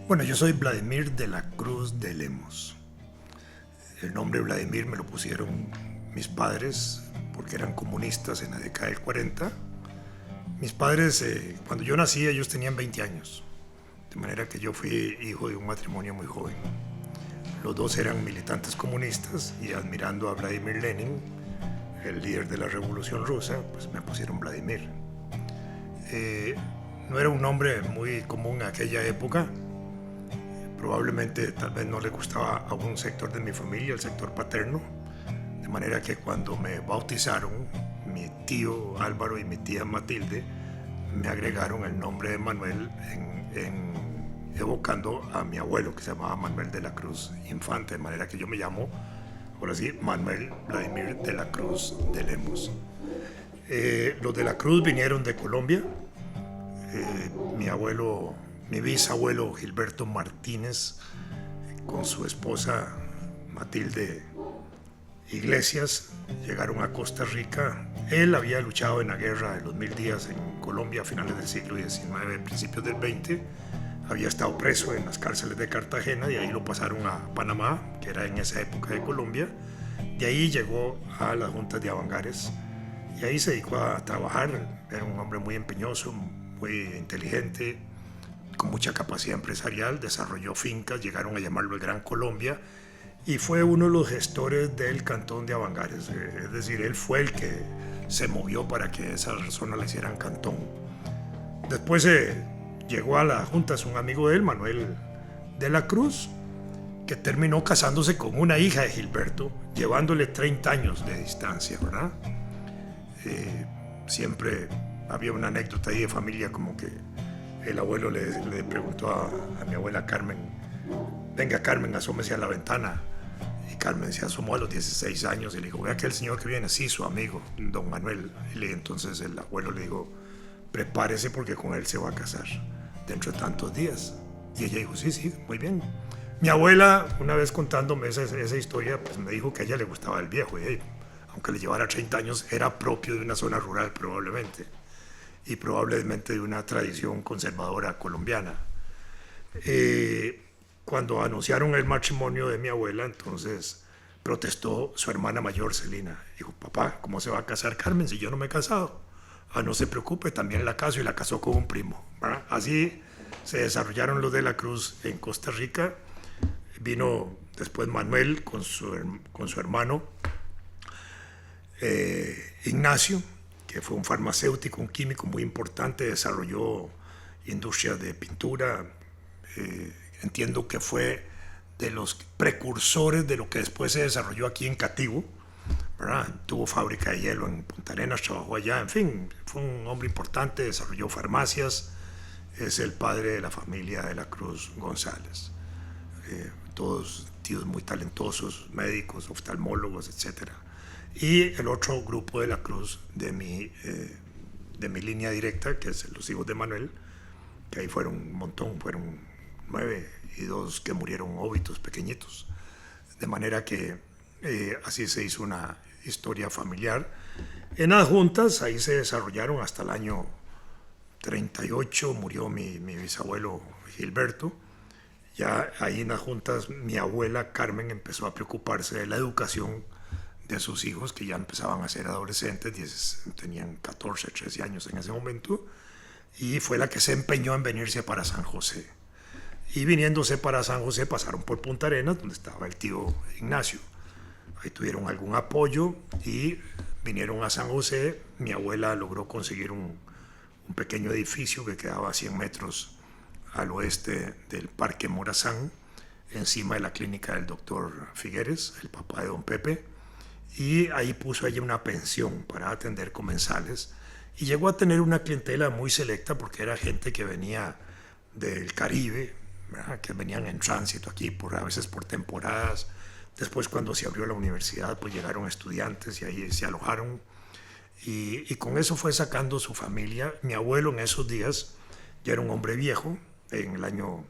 Bueno, yo soy Vladimir de la Cruz de Lemos. El nombre Vladimir me lo pusieron mis padres porque eran comunistas en la década del 40. Mis padres, cuando yo nací, ellos tenían 20 años. De manera que yo fui hijo de un matrimonio muy joven. Los dos eran militantes comunistas y admirando a Vladimir Lenin, el líder de la Revolución Rusa, pues me pusieron Vladimir. No era un nombre muy común en aquella época. Probablemente tal vez no le gustaba a un sector de mi familia, el sector paterno, de manera que cuando me bautizaron, mi tío Álvaro y mi tía Matilde me agregaron el nombre de Manuel evocando a mi abuelo, que se llamaba Manuel de la Cruz Infante, de manera que yo me llamo, ahora sí, Manuel Vladimir de la Cruz de Lemos. Los de la Cruz vinieron de Colombia. Mi bisabuelo Gilberto Martínez, con su esposa Matilde Iglesias, llegaron a Costa Rica. Él había luchado en la guerra de los 1000 días en Colombia a finales del siglo XIX, principios del XX. Había estado preso en las cárceles de Cartagena, y ahí lo pasaron a Panamá, que era en esa época de Colombia. De ahí llegó a las juntas de Avangares y ahí se dedicó a trabajar. Era un hombre muy empeñoso, muy inteligente, con mucha capacidad empresarial. Desarrolló fincas, llegaron a llamarlo el Gran Colombia, y fue uno de los gestores del cantón de Avangares. Es decir, él fue el que se movió para que esa zona le hicieran cantón. Después llegó a las juntas un amigo de él, Manuel de la Cruz, que terminó casándose con una hija de Gilberto, llevándole 30 años de distancia, ¿verdad? Siempre había una anécdota ahí de familia, como que el abuelo le preguntó a mi abuela Carmen: venga, Carmen, asómese a la ventana. Y Carmen se asomó a los 16 años y le dijo: ve aquel señor que viene. Sí, su amigo, don Manuel. Y entonces el abuelo le dijo: prepárese porque con él se va a casar dentro de tantos días. Y ella dijo: sí, sí, muy bien. Mi abuela, una vez contándome esa historia, pues me dijo que a ella le gustaba el viejo, y aunque le llevara 30 años, era propio de una zona rural probablemente, y probablemente de una tradición conservadora colombiana. Cuando anunciaron el matrimonio de mi abuela, entonces protestó su hermana mayor, Celina. Dijo: papá, ¿cómo se va a casar Carmen si yo no me he casado? Ah, no se preocupe, también la caso, y la casó con un primo, ¿verdad? Así se desarrollaron los de la Cruz en Costa Rica. Vino después Manuel con su hermano Ignacio, que fue un farmacéutico, un químico muy importante, desarrolló industrias de pintura. Entiendo que fue de los precursores de lo que después se desarrolló aquí en Cativo, ¿verdad? Tuvo fábrica de hielo en Punta Arenas, trabajó allá, en fin, fue un hombre importante, desarrolló farmacias. Es el padre de la familia de la Cruz González. Todos tíos muy talentosos, médicos, oftalmólogos, etc. Y el otro grupo de la Cruz de mi línea directa, que es los hijos de Manuel, que ahí fueron un montón, fueron 9, y 2 que murieron óbitos pequeñitos. De manera que así se hizo una historia familiar. En las juntas, ahí se desarrollaron hasta el año 38, murió mi bisabuelo Gilberto. Ya ahí en las juntas, mi abuela Carmen empezó a preocuparse de la educación de sus hijos, que ya empezaban a ser adolescentes, tenían 14, 13 años en ese momento, y fue la que se empeñó en venirse para San José. Y viniéndose para San José, pasaron por Punta Arenas, donde estaba el tío Ignacio. Ahí tuvieron algún apoyo y vinieron a San José. Mi abuela logró conseguir un pequeño edificio que quedaba a 100 metros al oeste del Parque Morazán, encima de la clínica del doctor Figueres, el papá de don Pepe, y ahí puso ella una pensión para atender comensales, y llegó a tener una clientela muy selecta porque era gente que venía del Caribe, ¿verdad? Que venían en tránsito aquí a veces por temporadas. Después, cuando se abrió la universidad, pues llegaron estudiantes y ahí se alojaron, y con eso fue sacando su familia. Mi abuelo en esos días ya era un hombre viejo. En el año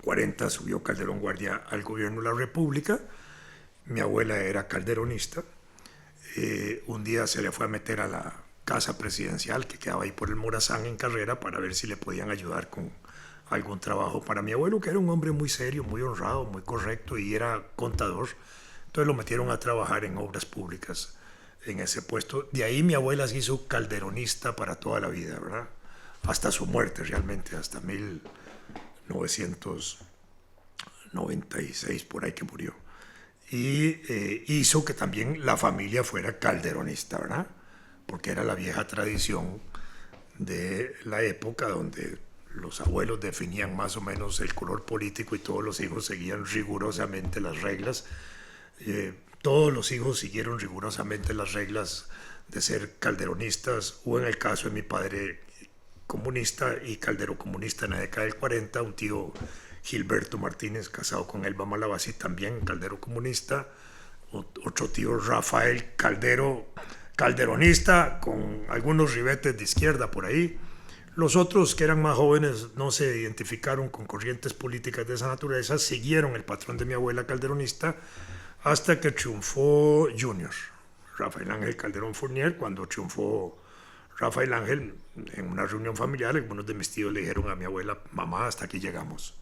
40 subió Calderón Guardia al gobierno de la República. Mi abuela era calderonista. Un día se le fue a meter a la casa presidencial, que quedaba ahí por el Morazán en Carrera, para ver si le podían ayudar con algún trabajo para mi abuelo, que era un hombre muy serio, muy honrado, muy correcto y era contador. Entonces lo metieron a trabajar en obras públicas en ese puesto. De ahí mi abuela se hizo calderonista para toda la vida, ¿verdad? Hasta su muerte realmente, hasta 1996 por ahí que murió. Y hizo que también la familia fuera calderonista, ¿verdad? Porque era la vieja tradición de la época donde los abuelos definían más o menos el color político y todos los hijos seguían rigurosamente las reglas. Todos los hijos siguieron rigurosamente las reglas de ser calderonistas, o en el caso de mi padre comunista y caldero comunista en la década del 40, un tío Gilberto Martínez, casado con Elba Malabasi, también caldero comunista, otro tío Rafael Caldero, calderonista, con algunos ribetes de izquierda por ahí. Los otros, que eran más jóvenes, no se identificaron con corrientes políticas de esa naturaleza, siguieron el patrón de mi abuela calderonista hasta que triunfó Junior, Rafael Ángel Calderón Fournier. Cuando triunfó Rafael Ángel, en una reunión familiar, algunos de mis tíos le dijeron a mi abuela: mamá, hasta aquí llegamos.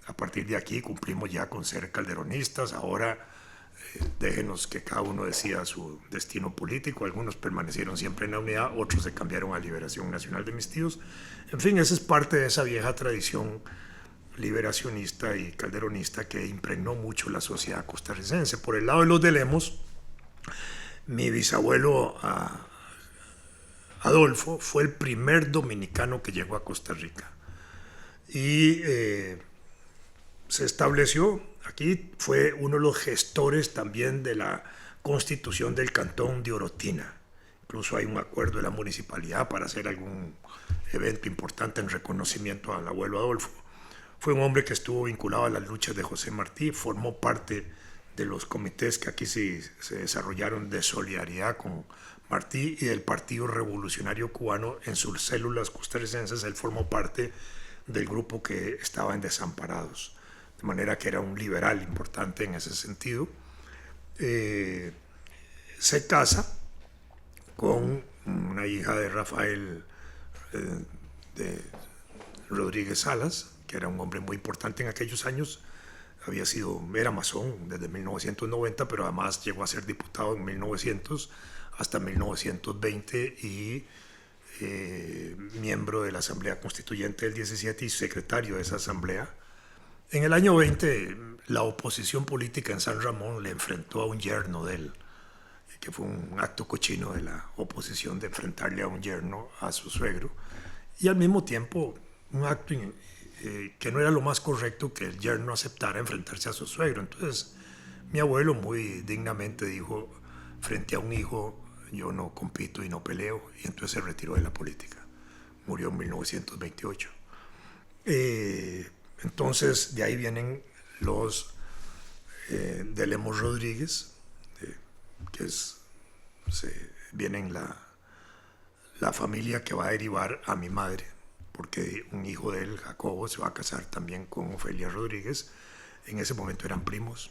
A partir de aquí cumplimos ya con ser calderonistas, ahora déjenos que cada uno decida su destino político. Algunos permanecieron siempre en la unidad, otros se cambiaron a Liberación Nacional de mis tíos. En fin, esa es parte de esa vieja tradición liberacionista y calderonista que impregnó mucho la sociedad costarricense. Por el lado de los de Lemos, mi bisabuelo Adolfo fue el primer dominicano que llegó a Costa Rica y se estableció aquí. Fue uno de los gestores también de la constitución del cantón de Orotina. Incluso hay un acuerdo de la municipalidad para hacer algún evento importante en reconocimiento al abuelo Adolfo. Fue un hombre que estuvo vinculado a las luchas de José Martí, formó parte de los comités que aquí se desarrollaron de solidaridad con Martí y del Partido Revolucionario Cubano. En sus células costarricenses él formó parte del grupo que estaba en Desamparados, de manera que era un liberal importante en ese sentido. Se casa con una hija de Rafael de Rodríguez Salas, que era un hombre muy importante en aquellos años. Era masón desde 1990, pero además llegó a ser diputado en 1900 hasta 1920 y miembro de la Asamblea Constituyente del 17 y secretario de esa asamblea. En el año 20, la oposición política en San Ramón le enfrentó a un yerno de él, que fue un acto cochino de la oposición de enfrentarle a un yerno a su suegro, y al mismo tiempo un acto que no era lo más correcto que el yerno aceptara enfrentarse a su suegro. Entonces mi abuelo muy dignamente dijo: frente a un hijo yo no compito y no peleo, y entonces se retiró de la política. Murió en 1928. Entonces de ahí vienen los de Lemos Rodríguez, vienen la familia que va a derivar a mi madre, porque un hijo de él, Jacobo, se va a casar también con Ofelia Rodríguez. En ese momento eran primos.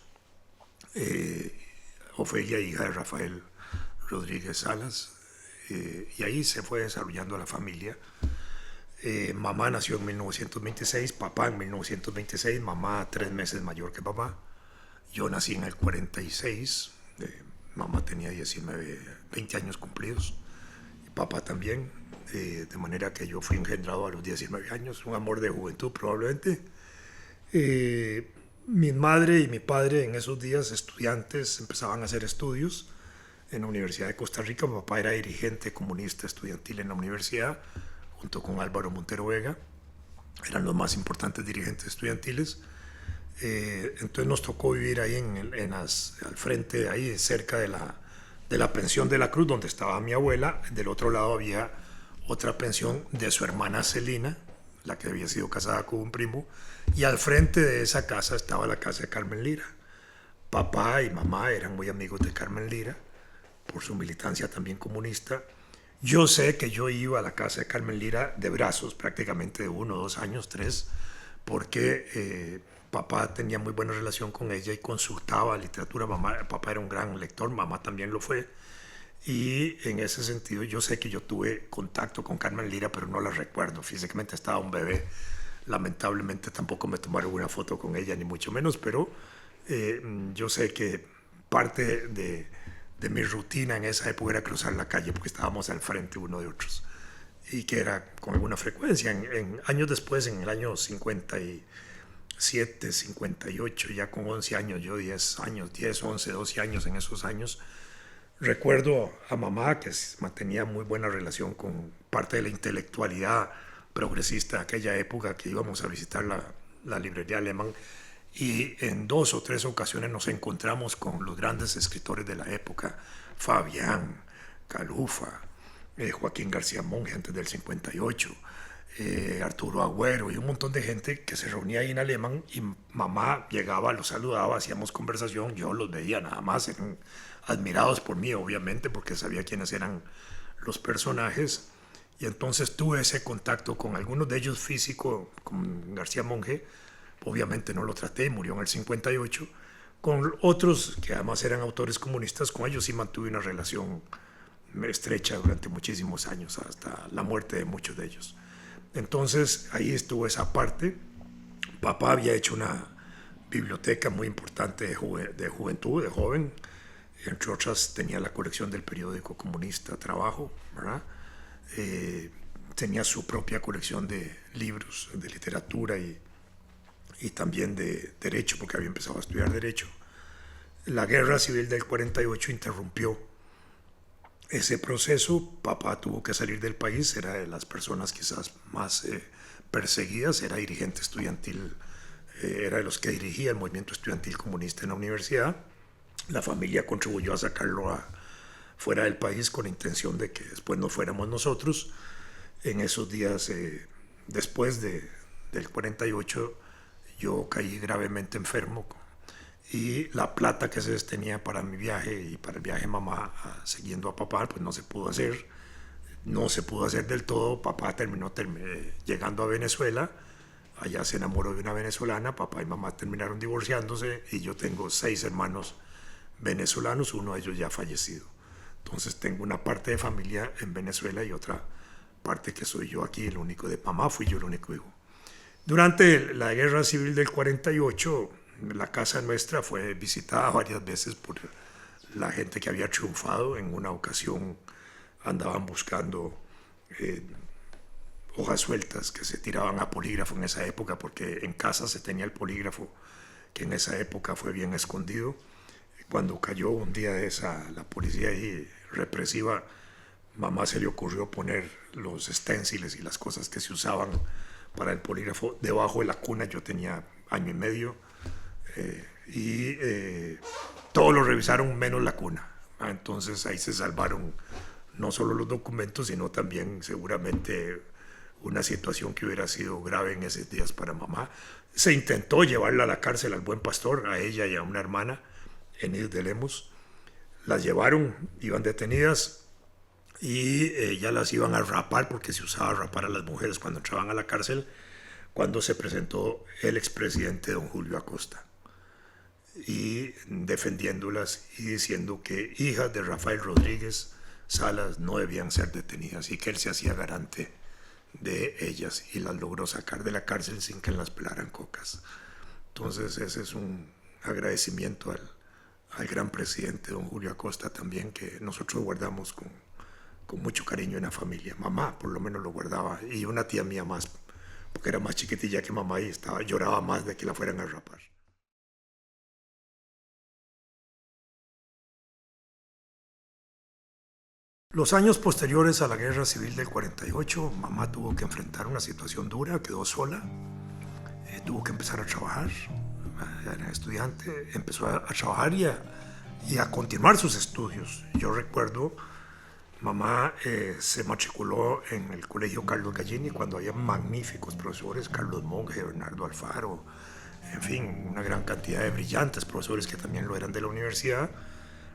Ofelia, hija de Rafael Rodríguez Salas, y ahí se fue desarrollando la familia. Mamá nació en 1926, papá en 1926, mamá 3 meses mayor que papá. Yo nací en el 46, mamá tenía 20 años cumplidos, y papá también, de manera que yo fui engendrado a los 19 años, un amor de juventud probablemente. Mi madre y mi padre en esos días, estudiantes, empezaban a hacer estudios en la Universidad de Costa Rica. Mi papá era dirigente comunista estudiantil en la universidad, junto con Álvaro Montero Vega. Eran los más importantes dirigentes estudiantiles. Entonces nos tocó vivir ahí al frente, ahí cerca de la pensión de la Cruz, donde estaba mi abuela. Del otro lado había otra pensión de su hermana Celina, la que había sido casada con un primo, y al frente de esa casa estaba la casa de Carmen Lira. Papá y mamá eran muy amigos de Carmen Lira, por su militancia también comunista. Yo sé que yo iba a la casa de Carmen Lira de brazos, prácticamente de 1, 2 años, 3, porque papá tenía muy buena relación con ella y consultaba literatura. Papá era un gran lector, mamá también lo fue. Y en ese sentido yo sé que yo tuve contacto con Carmen Lira, pero no la recuerdo. Físicamente estaba un bebé. Lamentablemente tampoco me tomaron una foto con ella, ni mucho menos, pero yo sé que parte de mi rutina en esa época era cruzar la calle porque estábamos al frente uno de otros y que era con alguna frecuencia. Años después, en el año 57, 58, ya con 11 años, yo 10 años, 10, 11, 12 años en esos años, recuerdo a mamá que mantenía muy buena relación con parte de la intelectualidad progresista de aquella época, que íbamos a visitar la librería Alemán, y en 2 o 3 ocasiones nos encontramos con los grandes escritores de la época, Fabián, Calufa, Joaquín García Monge antes del 58, Arturo Agüero y un montón de gente que se reunía ahí en Alemán, y mamá llegaba, los saludaba, hacíamos conversación, yo los veía nada más, eran admirados por mí obviamente porque sabía quiénes eran los personajes, y entonces tuve ese contacto con algunos de ellos físico, con García Monge, obviamente no lo traté, murió en el 58, con otros que además eran autores comunistas, con ellos sí mantuve una relación estrecha durante muchísimos años, hasta la muerte de muchos de ellos. Entonces ahí estuvo esa parte. Papá había hecho una biblioteca muy importante de juventud, de joven, entre otras tenía la colección del periódico comunista Trabajo, ¿verdad? Tenía su propia colección de libros, de literatura y también de derecho, porque había empezado a estudiar derecho. La guerra civil del 48 interrumpió ese proceso. Papá tuvo que salir del país, era de las personas quizás más perseguidas, era dirigente estudiantil, era de los que dirigía el movimiento estudiantil comunista en la universidad. La familia contribuyó a sacarlo fuera del país con la intención de que después no fuéramos nosotros. En esos días, después del 48, yo caí gravemente enfermo y la plata que se tenía para mi viaje y para el viaje de mamá siguiendo a papá, pues no se pudo hacer. No se pudo hacer del todo. Papá terminó llegando a Venezuela. Allá se enamoró de una venezolana. Papá y mamá terminaron divorciándose y yo tengo 6 hermanos venezolanos, uno de ellos ya fallecido. Entonces tengo una parte de familia en Venezuela y otra parte que soy yo aquí, el único de mamá, fui yo el único hijo. Durante la guerra civil del 48, la casa nuestra fue visitada varias veces por la gente que había triunfado. En una ocasión andaban buscando hojas sueltas que se tiraban a polígrafo en esa época, porque en casa se tenía el polígrafo, que en esa época fue bien escondido. Cuando cayó un día la policía ahí represiva, mamá se le ocurrió poner los esténciles y las cosas que se usaban para el polígrafo debajo de la cuna. Yo tenía año y medio y todos lo revisaron menos la cuna. Entonces ahí se salvaron no solo los documentos, sino también seguramente una situación que hubiera sido grave en esos días para mamá. Se intentó llevarla a la cárcel al Buen Pastor, a ella y a una hermana, en Ile de Lemos. Las llevaron, iban detenidas y ya las iban a rapar, porque se usaba rapar a las mujeres cuando entraban a la cárcel, cuando se presentó el expresidente don Julio Acosta, y defendiéndolas y diciendo que hijas de Rafael Rodríguez Salas no debían ser detenidas y que él se hacía garante de ellas y las logró sacar de la cárcel sin que las pelaran cocas. Entonces ese es un agradecimiento al gran presidente don Julio Acosta también, que nosotros guardamos con mucho cariño en la familia. Mamá por lo menos lo guardaba, y una tía mía más, porque era más chiquitilla que mamá y lloraba más de que la fueran a rapar. Los años posteriores a la guerra civil del 48, mamá tuvo que enfrentar una situación dura, quedó sola, tuvo que empezar a trabajar, era estudiante, empezó a trabajar y a continuar sus estudios. Yo recuerdo, mamá se matriculó en el colegio Carlos Gallini cuando había magníficos profesores, Carlos Monge, Bernardo Alfaro, en fin, una gran cantidad de brillantes profesores que también lo eran de la universidad.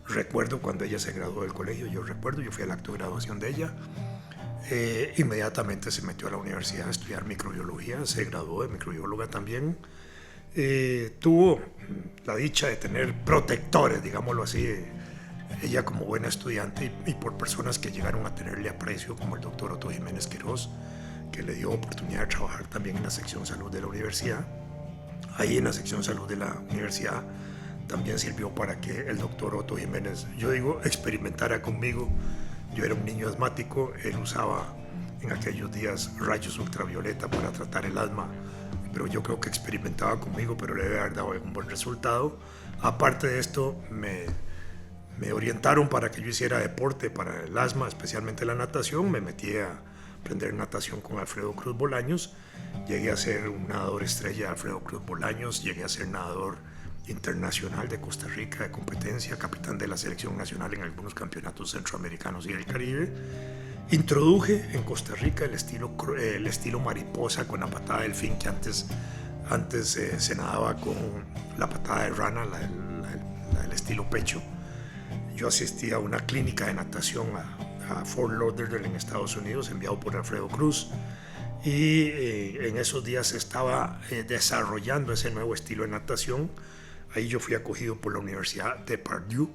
Recuerdo cuando ella se graduó del colegio, yo fui al acto de graduación de ella. Inmediatamente se metió a la universidad a estudiar microbiología, se graduó de microbióloga también. Tuvo la dicha de tener protectores, digámoslo así, ella como buena estudiante, y por personas que llegaron a tenerle aprecio, como el doctor Otto Jiménez Quirós, que le dio oportunidad de trabajar también en la sección salud de la universidad. Ahí en la sección salud de la universidad también sirvió para que el doctor Otto Jiménez, yo digo, experimentara conmigo. Yo era un niño asmático, él usaba en aquellos días rayos ultravioleta para tratar el asma, pero yo creo que experimentaba conmigo, pero le debe haber dado un buen resultado. Aparte de esto, me orientaron para que yo hiciera deporte para el asma, especialmente la natación. Me metí a aprender natación con Alfredo Cruz Bolaños. Llegué a ser un nadador estrella de Alfredo Cruz Bolaños, llegué a ser nadador internacional de Costa Rica de competencia, capitán de la selección nacional en algunos campeonatos centroamericanos y del Caribe. Introduje en Costa Rica el estilo mariposa con la patada de delfín, que antes se nadaba con la patada de rana, el estilo pecho. Yo asistí a una clínica de natación a Fort Lauderdale en Estados Unidos, enviado por Alfredo Cruz, y en esos días se estaba desarrollando ese nuevo estilo de natación. Ahí yo fui acogido por la Universidad de Purdue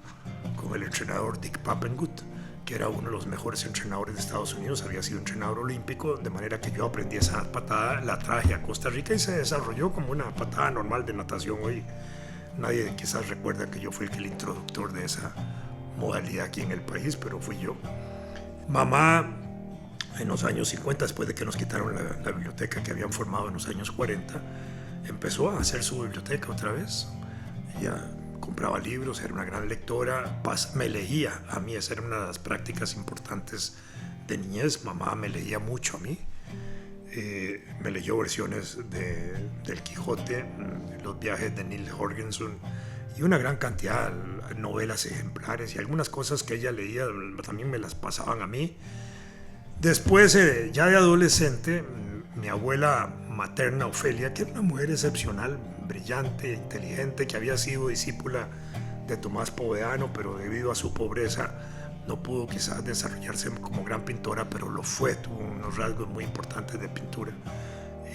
con el entrenador Dick Pappengut, que era uno de los mejores entrenadores de Estados Unidos, había sido entrenador olímpico, de manera que yo aprendí esa patada, la traje a Costa Rica y se desarrolló como una patada normal de natación. Hoy nadie quizás recuerda que yo fui el introductor de esa modalidad aquí en el país, pero fui yo. Mamá, en los años 50, después de que nos quitaron la biblioteca que habían formado en los años 40, empezó a hacer su biblioteca otra vez. Ella compraba libros, era una gran lectora, me leía a mí, esa era una de las prácticas importantes de niñez. Mamá me leía mucho a mí, me leyó versiones del Quijote, los viajes de Neil Jorgensen y una gran cantidad de novelas ejemplares, y algunas cosas que ella leía también me las pasaban a mí. Después, ya de adolescente, mi abuela materna, Ofelia, que era una mujer excepcional, brillante, inteligente, que había sido discípula de Tomás Povedano, pero debido a su pobreza no pudo quizás desarrollarse como gran pintora, pero lo fue, tuvo unos rasgos muy importantes de pintura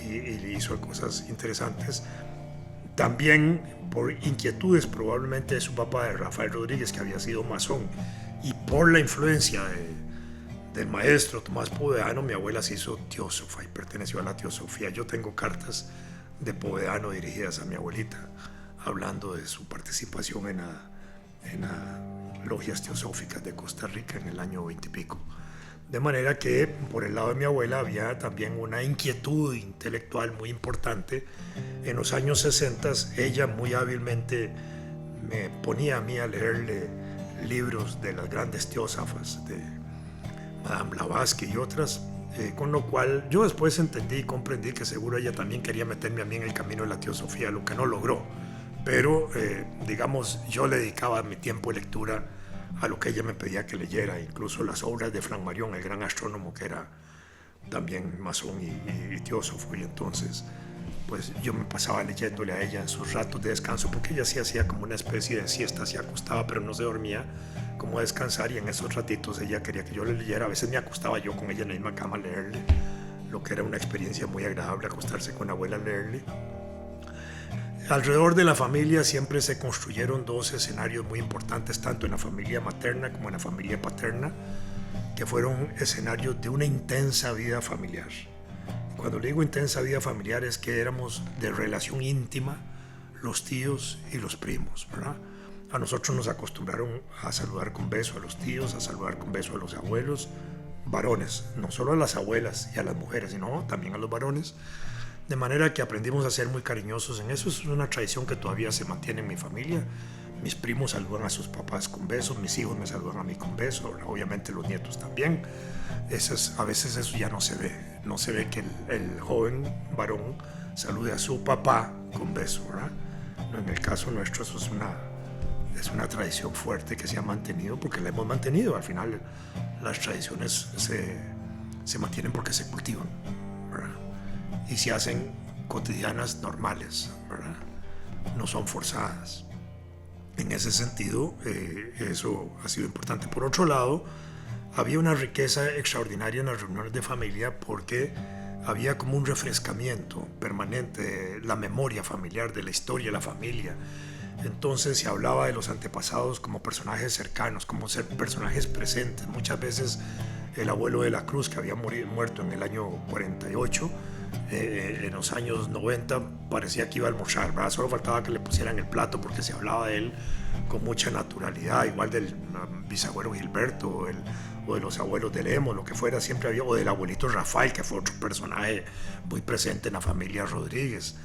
y hizo cosas interesantes. También por inquietudes probablemente de su papá, de Rafael Rodríguez, que había sido masón, y por la influencia del maestro Tomás Povedano, mi abuela se hizo teósofa y perteneció a la teosofía. Yo tengo cartas de Povedano dirigidas a mi abuelita, hablando de su participación en las logias teosóficas de Costa Rica en el año 20 y pico. De manera que por el lado de mi abuela había también una inquietud intelectual muy importante. En los años 60 ella muy hábilmente me ponía a mí a leerle libros de las grandes teósofas, de Madame Blavatsky y otras, con lo cual yo después entendí y comprendí que seguro ella también quería meterme a mí en el camino de la teosofía, lo que no logró. Pero, digamos, yo le dedicaba mi tiempo de lectura a lo que ella me pedía que leyera, incluso las obras de Frank Marion, el gran astrónomo que era también masón y teósofo, y entonces pues yo me pasaba leyéndole a ella en sus ratos de descanso, porque ella sí hacía como una especie de siesta, se acostaba pero no se dormía, como a descansar, y en esos ratitos ella quería que yo le leyera. A veces me acostaba yo con ella en la misma cama a leerle, lo que era una experiencia muy agradable, acostarse con la abuela a leerle. Alrededor de la familia siempre se construyeron dos escenarios muy importantes, tanto en la familia materna como en la familia paterna, que fueron escenarios de una intensa vida familiar. Cuando le digo intensa vida familiar es que éramos de relación íntima los tíos y los primos, ¿verdad? A nosotros nos acostumbraron a saludar con beso a los tíos, a saludar con beso a los abuelos, varones, no solo a las abuelas y a las mujeres, sino también a los varones. De manera que aprendimos a ser muy cariñosos en eso. Es una tradición que todavía se mantiene en mi familia. Mis primos saludan a sus papás con besos, mis hijos me saludan a mí con besos, obviamente los nietos también. A veces eso ya no se ve. No se ve que el joven varón salude a su papá con beso, ¿verdad? No, en el caso nuestro eso es una tradición fuerte que se ha mantenido porque la hemos mantenido. Al final las tradiciones se mantienen porque se cultivan, ¿verdad? Y se hacen cotidianas, normales, ¿verdad? No son forzadas. En ese sentido, eso ha sido importante. Por otro lado, había una riqueza extraordinaria en las reuniones de familia porque había como un refrescamiento permanente de la memoria familiar, de la historia de la familia. Entonces se hablaba de los antepasados como personajes cercanos, como ser personajes presentes. Muchas veces el abuelo de la Cruz, que había muerto en el año 48, en los años 90 parecía que iba a almorzar, ¿verdad? Solo faltaba que le pusieran el plato porque se hablaba de él con mucha naturalidad, igual del bisabuelo Gilberto o de los abuelos de Lemos, lo que fuera, siempre había, o del abuelito Rafael, que fue otro personaje muy presente en la familia Rodríguez.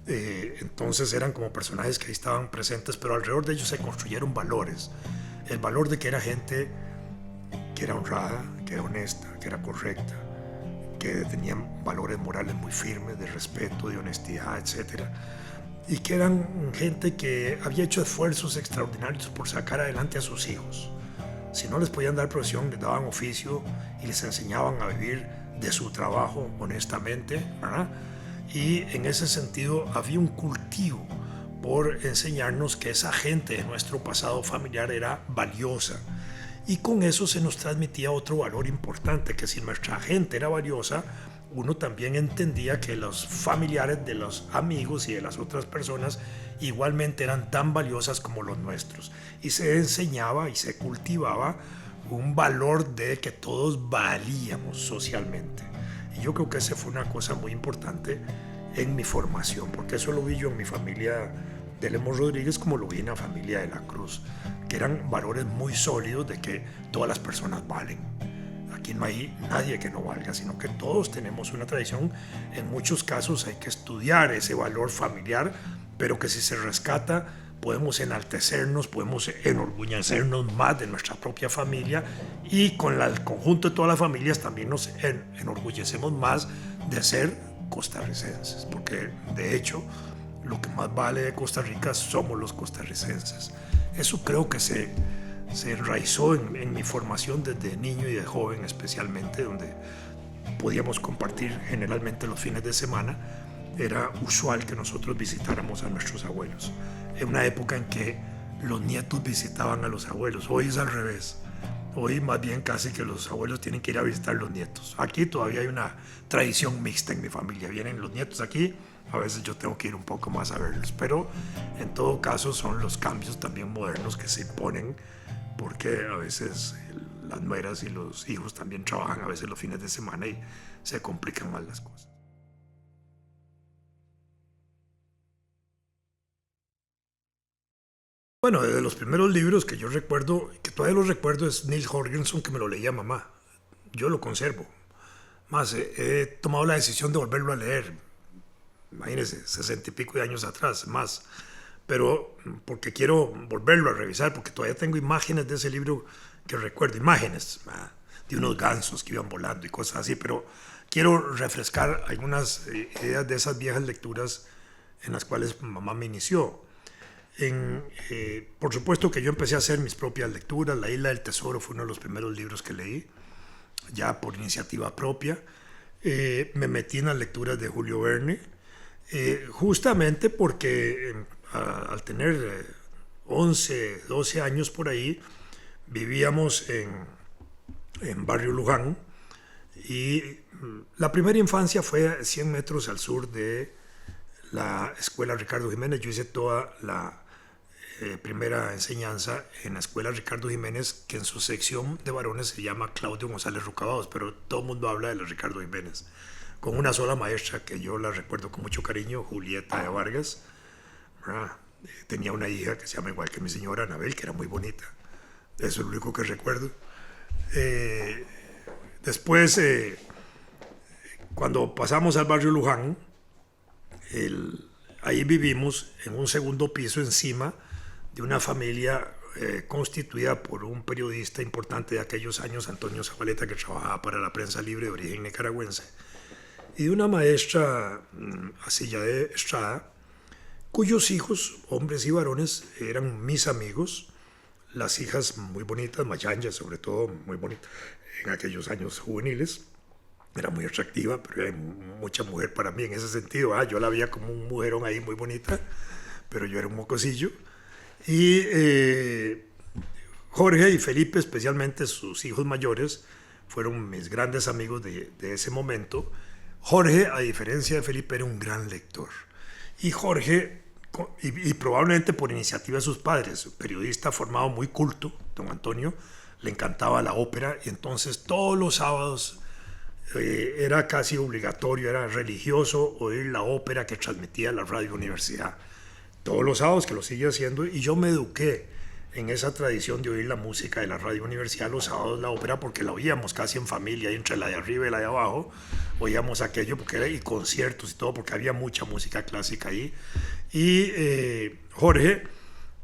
Entonces eran como personajes que ahí estaban presentes, pero alrededor de ellos se construyeron valores. El valor de que era gente que era honrada, que era honesta, que era correcta, que tenían valores morales muy firmes, de respeto, de honestidad, etc. Y que eran gente que había hecho esfuerzos extraordinarios por sacar adelante a sus hijos. Si no les podían dar profesión, les daban oficio y les enseñaban a vivir de su trabajo honestamente, ¿verdad? Y en ese sentido había un cultivo por enseñarnos que esa gente de nuestro pasado familiar era valiosa. Y con eso se nos transmitía otro valor importante, que si nuestra gente era valiosa, uno también entendía que los familiares de los amigos y de las otras personas igualmente eran tan valiosas como los nuestros. Y se enseñaba y se cultivaba un valor de que todos valíamos socialmente. Y yo creo que esa fue una cosa muy importante en mi formación, porque eso lo vi yo en mi familia de Lemos Rodríguez como lo vi en la familia de la Cruz, que eran valores muy sólidos de que todas las personas valen. Aquí no hay nadie que no valga, sino que todos tenemos una tradición. En muchos casos hay que estudiar ese valor familiar, pero que si se rescata podemos enaltecernos, podemos enorgullecernos más de nuestra propia familia y con el conjunto de todas las familias también nos enorgullecemos más de ser costarricenses, porque de hecho lo que más vale de Costa Rica somos los costarricenses. Eso creo que se enraizó en mi formación desde niño y de joven especialmente, donde podíamos compartir generalmente los fines de semana. Era usual que nosotros visitáramos a nuestros abuelos. En una época en que los nietos visitaban a los abuelos. Hoy es al revés. Hoy más bien casi que los abuelos tienen que ir a visitar a los nietos. Aquí todavía hay una tradición mixta en mi familia. Vienen los nietos aquí, a veces yo tengo que ir un poco más a verlos. Pero en todo caso son los cambios también modernos que se imponen, porque a veces las nueras y los hijos también trabajan a veces los fines de semana y se complican más las cosas. Bueno, de los primeros libros que yo recuerdo, que todavía los recuerdo, es Neil Jorgensen, que me lo leía mamá. Yo lo conservo. Más, he tomado la decisión de volverlo a leer. Imagínense, 60 y pico de años atrás, más. Pero porque quiero volverlo a revisar, porque todavía tengo imágenes de ese libro que recuerdo, imágenes de unos gansos que iban volando y cosas así, pero quiero refrescar algunas ideas de esas viejas lecturas en las cuales mamá me inició. Por supuesto que yo empecé a hacer mis propias lecturas. La Isla del Tesoro fue uno de los primeros libros que leí, ya por iniciativa propia. Me metí en las lecturas de Julio Verne, justamente porque al tener 11, 12 años por ahí, vivíamos en Barrio Luján y la primera infancia fue a 100 metros al sur de la Escuela Ricardo Jiménez. Yo hice toda la primera enseñanza en la Escuela Ricardo Jiménez, que en su sección de varones se llama Claudio González Rocabados, pero todo el mundo habla de la Ricardo Jiménez, con una sola maestra que yo la recuerdo con mucho cariño, Julieta de Vargas. Tenía una hija que se llama igual que mi señora, Anabel, que era muy bonita. Eso es lo único que recuerdo. Después, cuando pasamos al barrio Luján, ahí vivimos en un segundo piso encima de una familia constituida por un periodista importante de aquellos años, Antonio Zabaleta, que trabajaba para la Prensa Libre de origen nicaragüense, y de una maestra Asilla de Estrada, cuyos hijos, hombres y varones, eran mis amigos. Las hijas muy bonitas, Mayanya sobre todo, muy bonita en aquellos años juveniles. Era muy atractiva, pero era mucha mujer para mí en ese sentido. Yo la veía como un mujerón ahí muy bonita, pero yo era un mocosillo. Y Jorge y Felipe, especialmente sus hijos mayores, fueron mis grandes amigos de ese momento. Jorge, a diferencia de Felipe, era un gran lector. Y Jorge, y probablemente por iniciativa de sus padres, periodista formado muy culto, don Antonio, le encantaba la ópera y entonces todos los sábados era casi obligatorio, era religioso oír la ópera que transmitía la Radio Universidad. Todos los sábados, que lo sigue haciendo, y yo me eduqué en esa tradición de oír la música de la Radio Universidad los sábados, la ópera, porque la oíamos casi en familia, entre la de arriba y la de abajo, oíamos aquello, porque era, y conciertos y todo, porque había mucha música clásica ahí. Y Jorge,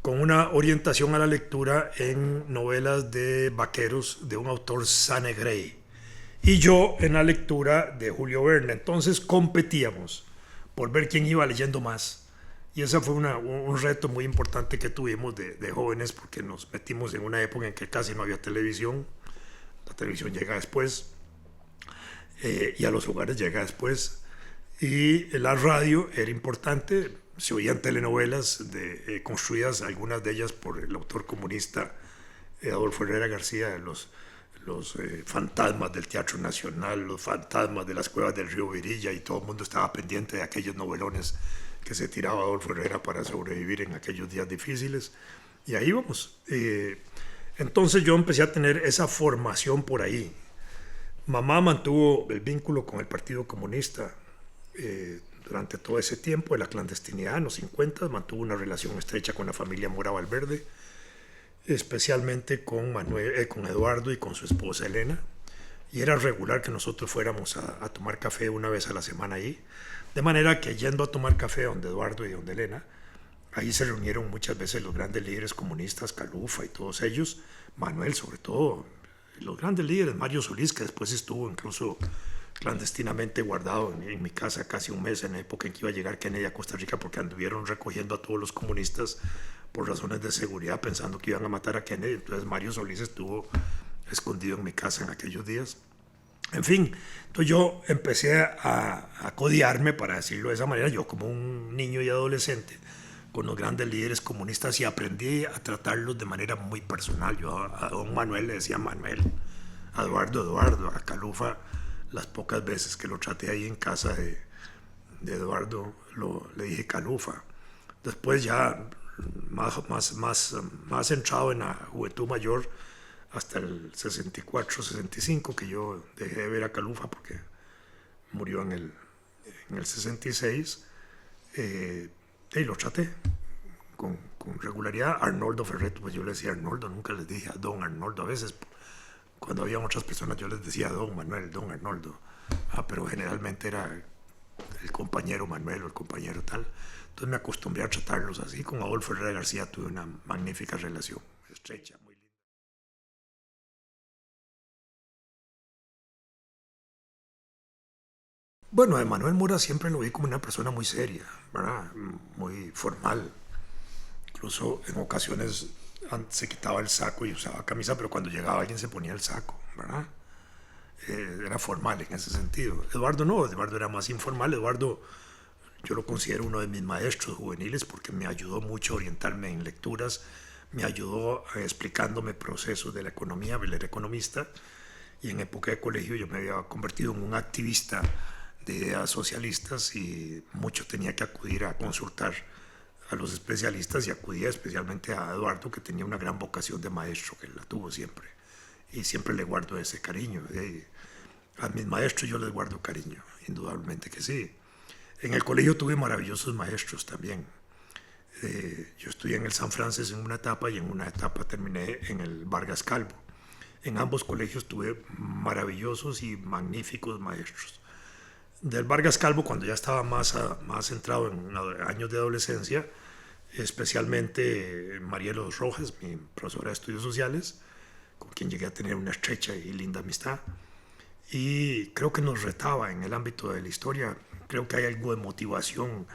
con una orientación a la lectura en novelas de vaqueros de un autor, Sane Grey, y yo en la lectura de Julio Verne. Entonces competíamos por ver quién iba leyendo más. Y ese fue un reto muy importante que tuvimos de jóvenes, porque nos metimos en una época en que casi no había televisión. La televisión llega después, y a los hogares llega después. Y la radio era importante, se oían telenovelas construidas, algunas de ellas por el autor comunista Adolfo Herrera García, los fantasmas del Teatro Nacional, los fantasmas de las cuevas del río Virilla, y todo el mundo estaba pendiente de aquellos novelones que se tiraba Adolfo Herrera para sobrevivir en aquellos días difíciles. Y ahí vamos. Entonces yo empecé a tener esa formación por ahí. Mamá mantuvo el vínculo con el Partido Comunista durante todo ese tiempo de la clandestinidad, en los 50, mantuvo una relación estrecha con la familia Mora Valverde, especialmente con Eduardo y con su esposa Elena, y era regular que nosotros fuéramos a tomar café una vez a la semana ahí, de manera que yendo a tomar café donde Eduardo y donde Elena, ahí se reunieron muchas veces los grandes líderes comunistas, Calufa y todos ellos, Manuel sobre todo, los grandes líderes, Mario Solís, que después estuvo incluso clandestinamente guardado en mi casa casi un mes en la época en que iba a llegar Kennedy a Costa Rica, porque anduvieron recogiendo a todos los comunistas por razones de seguridad, pensando que iban a matar a Kennedy. Entonces Mario Solís estuvo escondido en mi casa en aquellos días. En fin, entonces yo empecé a codiarme, para decirlo de esa manera, yo como un niño y adolescente, con los grandes líderes comunistas, y aprendí a tratarlos de manera muy personal. Yo a don Manuel le decía Manuel, a Eduardo, a Calufa, las pocas veces que lo traté ahí en casa de Eduardo, le dije Calufa. Después ya más entrado en la juventud mayor, hasta el 64, 65, que yo dejé de ver a Calufa porque murió en el 66, y lo traté con regularidad. Arnoldo Ferreto, pues yo le decía Arnoldo, nunca les dije a don Arnoldo. A veces cuando había otras personas yo les decía don Manuel, don Arnoldo, pero generalmente era el compañero Manuel o el compañero tal. Entonces me acostumbré a tratarlos así. Con Adolfo Herrera García tuve una magnífica relación, estrecha, muy linda. Bueno, a Manuel Mora siempre lo vi como una persona muy seria, ¿verdad? Muy formal. Incluso en ocasiones se quitaba el saco y usaba camisa, pero cuando llegaba alguien se ponía el saco, ¿verdad? Era formal en ese sentido. Eduardo no, Eduardo era más informal. Eduardo, yo lo considero uno de mis maestros juveniles, porque me ayudó mucho a orientarme en lecturas, me ayudó explicándome procesos de la economía. Él era economista, y en época de colegio yo me había convertido en un activista de ideas socialistas, y mucho tenía que acudir a consultar a los especialistas, y acudía especialmente a Eduardo, que tenía una gran vocación de maestro, que la tuvo siempre, y siempre le guardo ese cariño. A mis maestros yo les guardo cariño, indudablemente que sí. En el colegio tuve maravillosos maestros también. Yo estudié en el San Francisco en una etapa, y en una etapa terminé en el Vargas Calvo. En ambos colegios tuve maravillosos y magníficos maestros. Del Vargas Calvo, cuando ya estaba más centrado en años de adolescencia, especialmente Marielos Rojas, mi profesora de estudios sociales, con quien llegué a tener una estrecha y linda amistad, y creo que nos retaba en el ámbito de la historia. Creo que hay algo de motivación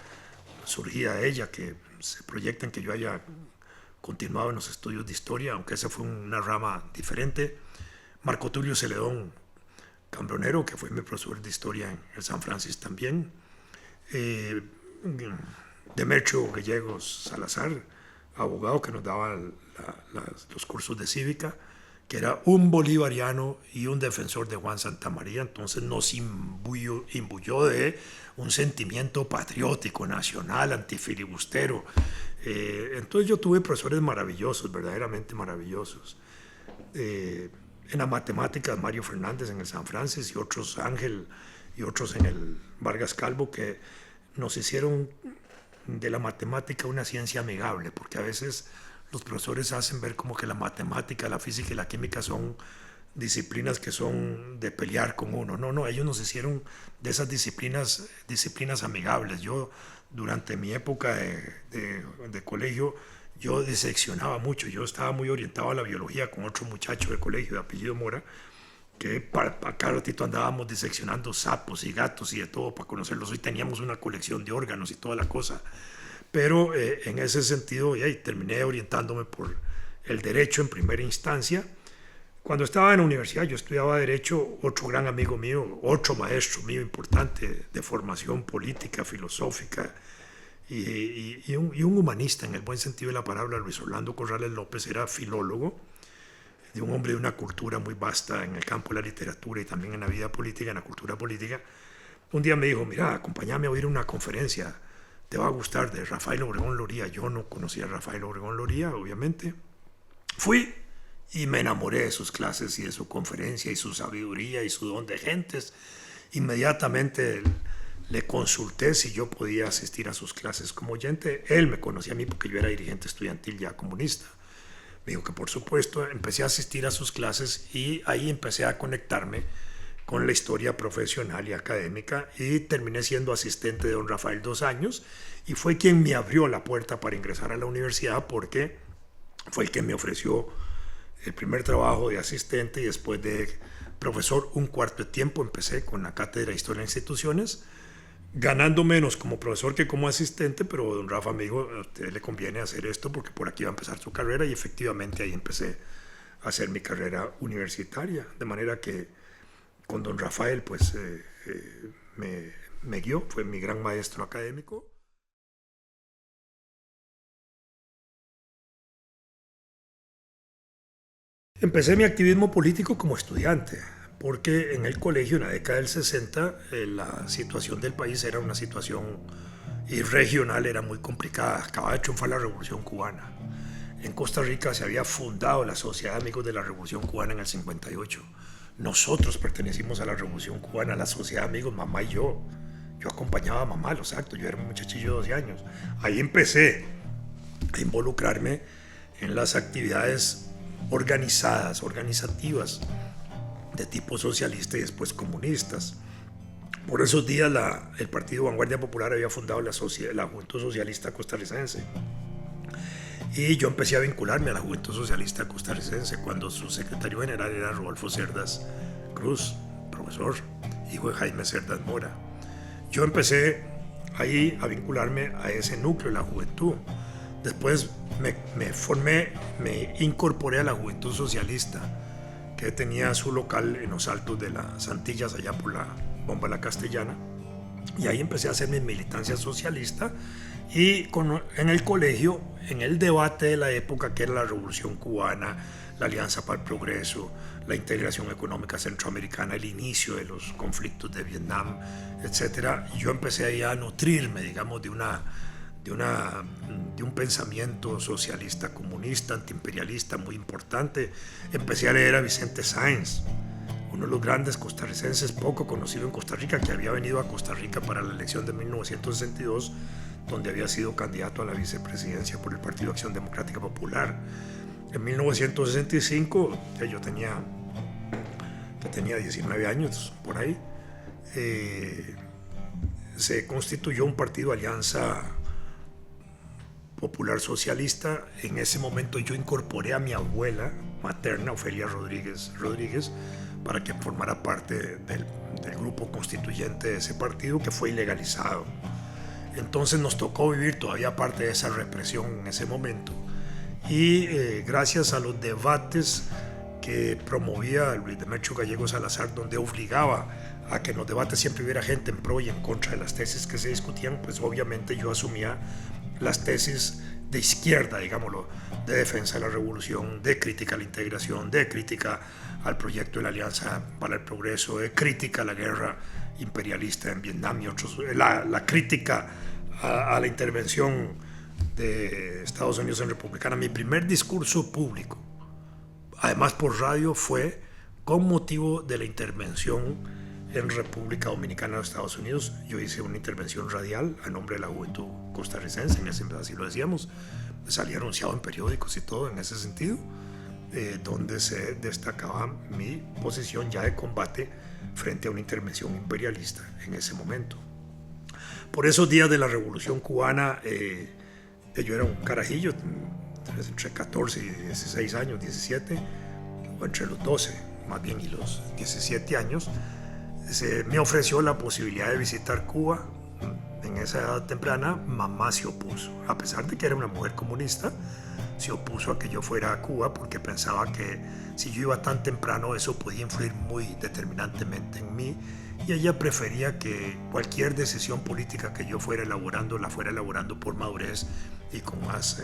surgida de ella, que se proyecta en que yo haya continuado en los estudios de historia, aunque esa fue una rama diferente. Marco Tulio Celedón Cambronero, que fue mi profesor de historia en el San Francisco también. Demetrio Gallegos Salazar, abogado, que nos daba los cursos de cívica, que era un bolivariano y un defensor de Juan Santamaría. Entonces nos imbuyó de un sentimiento patriótico, nacional, antifilibustero. Entonces yo tuve profesores maravillosos, verdaderamente maravillosos. en las matemáticas Mario Fernández en el San Francisco y otros Ángel y otros en el Vargas Calvo que nos hicieron de la matemática una ciencia amigable, porque a veces los profesores hacen ver como que la matemática, la física y la química son disciplinas que son de pelear con uno. No, no, ellos nos hicieron de esas disciplinas amigables. Yo, durante mi época de colegio, yo diseccionaba mucho. Yo estaba muy orientado a la biología con otro muchacho de colegio de apellido Mora, que para cada ratito andábamos diseccionando sapos y gatos y de todo para conocerlos. Hoy teníamos una colección de órganos y toda la cosa. Pero en ese sentido, terminé orientándome por el derecho en primera instancia. Cuando estaba en la universidad, yo estudiaba Derecho, otro gran amigo mío, otro maestro mío importante de formación política, filosófica y un humanista en el buen sentido de la palabra, Luis Orlando Corrales López, era filólogo, de un hombre de una cultura muy vasta en el campo de la literatura y también en la vida política, en la cultura política. Un día me dijo, mira, acompáñame a oír una conferencia, te va a gustar, de Rafael Obregón Loría. Yo no conocía a Rafael Obregón Loría, obviamente. Fui y me enamoré de sus clases y de su conferencia y su sabiduría y su don de gentes. Inmediatamente le consulté si yo podía asistir a sus clases como oyente. Él me conocía a mí porque yo era dirigente estudiantil ya comunista. Me dijo que por supuesto. Empecé a asistir a sus clases y ahí empecé a conectarme con la historia profesional y académica y terminé siendo asistente de don Rafael 2 años y fue quien me abrió la puerta para ingresar a la universidad porque fue el que me ofreció el primer trabajo de asistente y después de profesor un cuarto de tiempo. Empecé con la cátedra de Historia de Instituciones, ganando menos como profesor que como asistente, pero don Rafa me dijo, a usted le conviene hacer esto porque por aquí va a empezar su carrera y efectivamente ahí empecé a hacer mi carrera universitaria, de manera que con don Rafael pues me guió, fue mi gran maestro académico. Empecé mi activismo político como estudiante, porque en el colegio, en la década del 60, la situación del país era una situación y regional, era muy complicada. Acababa de triunfar la Revolución Cubana. En Costa Rica se había fundado la Sociedad de Amigos de la Revolución Cubana en el 58. Nosotros pertenecimos a la Revolución Cubana, a la Sociedad de Amigos, mamá y yo. Yo acompañaba a mamá a los actos, yo era un muchachillo de 12 años. Ahí empecé a involucrarme en las actividades organizativas de tipo socialista y después comunistas. Por esos días el Partido Vanguardia Popular había fundado la Juventud Socialista Costarricense. Y yo empecé a vincularme a la Juventud Socialista Costarricense cuando su secretario general era Rodolfo Cerdas Cruz, profesor, hijo de Jaime Cerdas Mora. Yo empecé ahí a vincularme a ese núcleo de la juventud. Después me incorporé a la Juventud Socialista, que tenía su local en los altos de las Antillas, allá por la Bomba La Castellana. Y ahí empecé a hacer mi militancia socialista y en el colegio, en el debate de la época que era la Revolución Cubana, la Alianza para el Progreso, la integración económica centroamericana, el inicio de los conflictos de Vietnam, etc. Yo empecé ahí a nutrirme, digamos, de un pensamiento socialista, comunista, antiimperialista muy importante. Empecé a leer a Vicente Sáenz, uno de los grandes costarricenses poco conocido en Costa Rica, que había venido a Costa Rica para la elección de 1962, donde había sido candidato a la vicepresidencia por el Partido Acción Democrática Popular. En 1965, yo tenía 19 años por ahí, se constituyó un partido Alianza Popular Socialista. En ese momento yo incorporé a mi abuela materna, Ofelia Rodríguez, para que formara parte del grupo constituyente de ese partido, que fue ilegalizado. Entonces nos tocó vivir todavía parte de esa represión en ese momento. Y gracias a los debates que promovía Luis Demetrio Gallego Salazar, donde obligaba a que en los debates siempre hubiera gente en pro y en contra de las tesis que se discutían, pues obviamente yo asumía las tesis de izquierda, digámoslo, de defensa de la revolución, de crítica a la integración, de crítica al proyecto de la Alianza para el Progreso, de crítica a la guerra imperialista en Vietnam y otros, la crítica a la intervención de Estados Unidos en Republicana. Mi primer discurso público además por radio, fue con motivo de la intervención en República Dominicana de los Estados Unidos. Yo hice una intervención radial a nombre de la juventud costarricense, en ese, así lo decíamos, salía anunciado en periódicos y todo en ese sentido, donde se destacaba mi posición ya de combate frente a una intervención imperialista en ese momento. Por esos días de la Revolución Cubana, yo era un carajillo, entre 14 y 16 años, 17, o entre los 12 más bien y los 17 años, me ofreció la posibilidad de visitar Cuba. En esa edad temprana, mamá se opuso, a pesar de que era una mujer comunista, se opuso a que yo fuera a Cuba porque pensaba que si yo iba tan temprano eso podía influir muy determinantemente en mí, y ella prefería que cualquier decisión política que yo fuera elaborando la fuera elaborando por madurez y con más